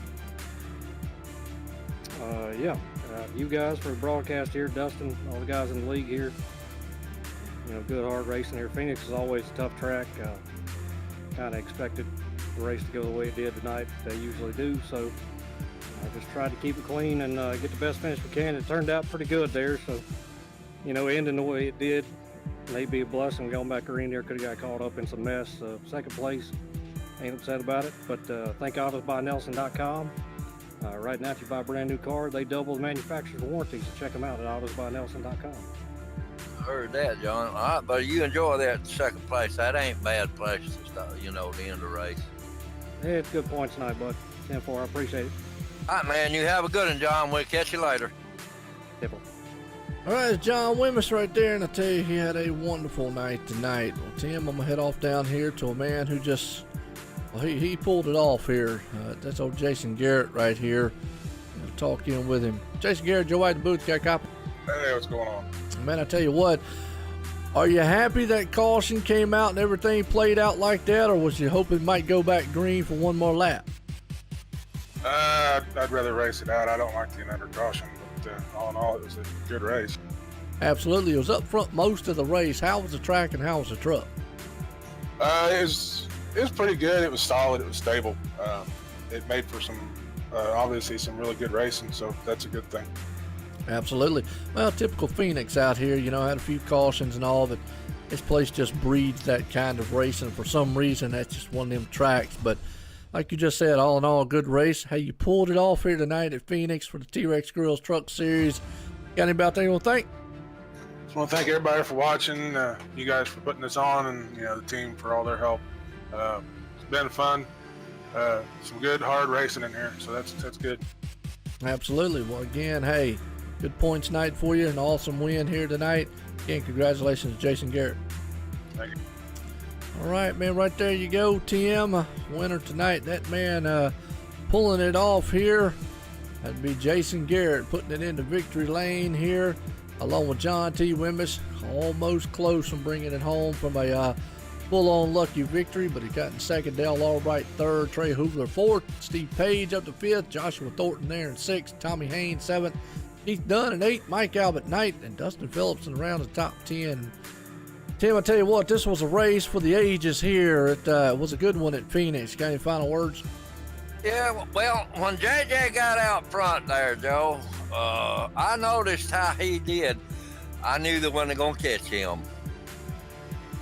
E: Yeah, you guys for the broadcast here, Dustin, all the guys in the league here. You know, good hard racing here. Phoenix is always a tough track. Kind of expected the race to go the way it did tonight. They usually do, so I just tried to keep it clean and get the best finish we can. It turned out pretty good there, so, you know, ending the way it did, May be a blessing going back green there. Could have got caught up in some mess. Second place, ain't upset about it. But thank autosbynelson.com. Right now, if you buy a brand new car, they double the manufacturer's warranty. So check them out at autosbynelson.com.
C: Heard that, John. All right, but you enjoy that second place. That ain't bad place to start, the end of the race.
E: Yeah, it's good points tonight, bud. 10-4, I appreciate it.
C: All right, man, you have a good one, John. We'll catch you later.
E: Tipple.
B: All right, it's John Wimmis right there, and I tell you, he had a wonderful night tonight. Well, Tim, I'm gonna head off down here to a man who just, well, he pulled it off here. That's old Jason Garrett right here. I'll talk in with him. Jason Garrett, Joe White, the booth, got a copy.
G: Hey, what's going on?
B: Man, I tell you what, are you happy that caution came out and everything played out like that, or was you hoping it might go back green for one more lap?
G: I'd rather race it out. I don't like the under caution, but all in all, it was a good race.
B: Absolutely. It was up front most of the race. How was the track and how was the truck?
G: It was pretty good. It was solid. It was stable. It made for some, obviously, some really good racing, so that's a good thing.
B: Absolutely. Well, typical Phoenix out here, had a few cautions and all, but this place just breeds that kind of racing. For some reason, that's just one of them tracks. But like you just said, all in all, a good race. Hey, you pulled it off here tonight at Phoenix for the T-Rex Girls Truck Series. Got anybody you want to thank?
G: Just want to thank everybody for watching, you guys for putting this on, and the team for all their help. It's been fun. Some good, hard racing in here, so that's good.
B: Absolutely. Well, again, hey, good points night for you, an awesome win here tonight. Again, congratulations, Jason Garrett.
G: Thank you.
B: All right, man, right there you go, Tim. Winner tonight. That man pulling it off here. That'd be Jason Garrett putting it into victory lane here, along with John T. Wimmis. Almost close from bringing it home from a full-on lucky victory, but he got in second, Dale Albright third, Trey Hoogler fourth, Steve Page up to fifth, Joshua Thornton there in sixth, Tommy Haynes seventh, Keith Dunn in eighth, Mike Albert ninth, and Dustin Phillips around the top 10. Tim, I tell you what, this was a race for the ages here. It was a good one at Phoenix. Got any final words?
C: Yeah, well, when JJ got out front there, Joe, I noticed how he did. I knew they weren't going to catch him.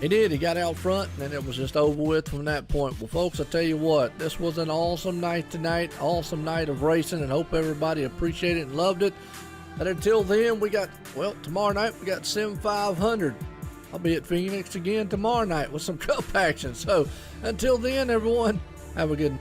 B: He did. He got out front, and then it was just over with from that point. Well, folks, I tell you what, this was an awesome night tonight, awesome night of racing, and hope everybody appreciated it and loved it. And until then, tomorrow night we got Sim 500. I'll be at Phoenix again tomorrow night with some cup action. So until then, everyone, have a good night.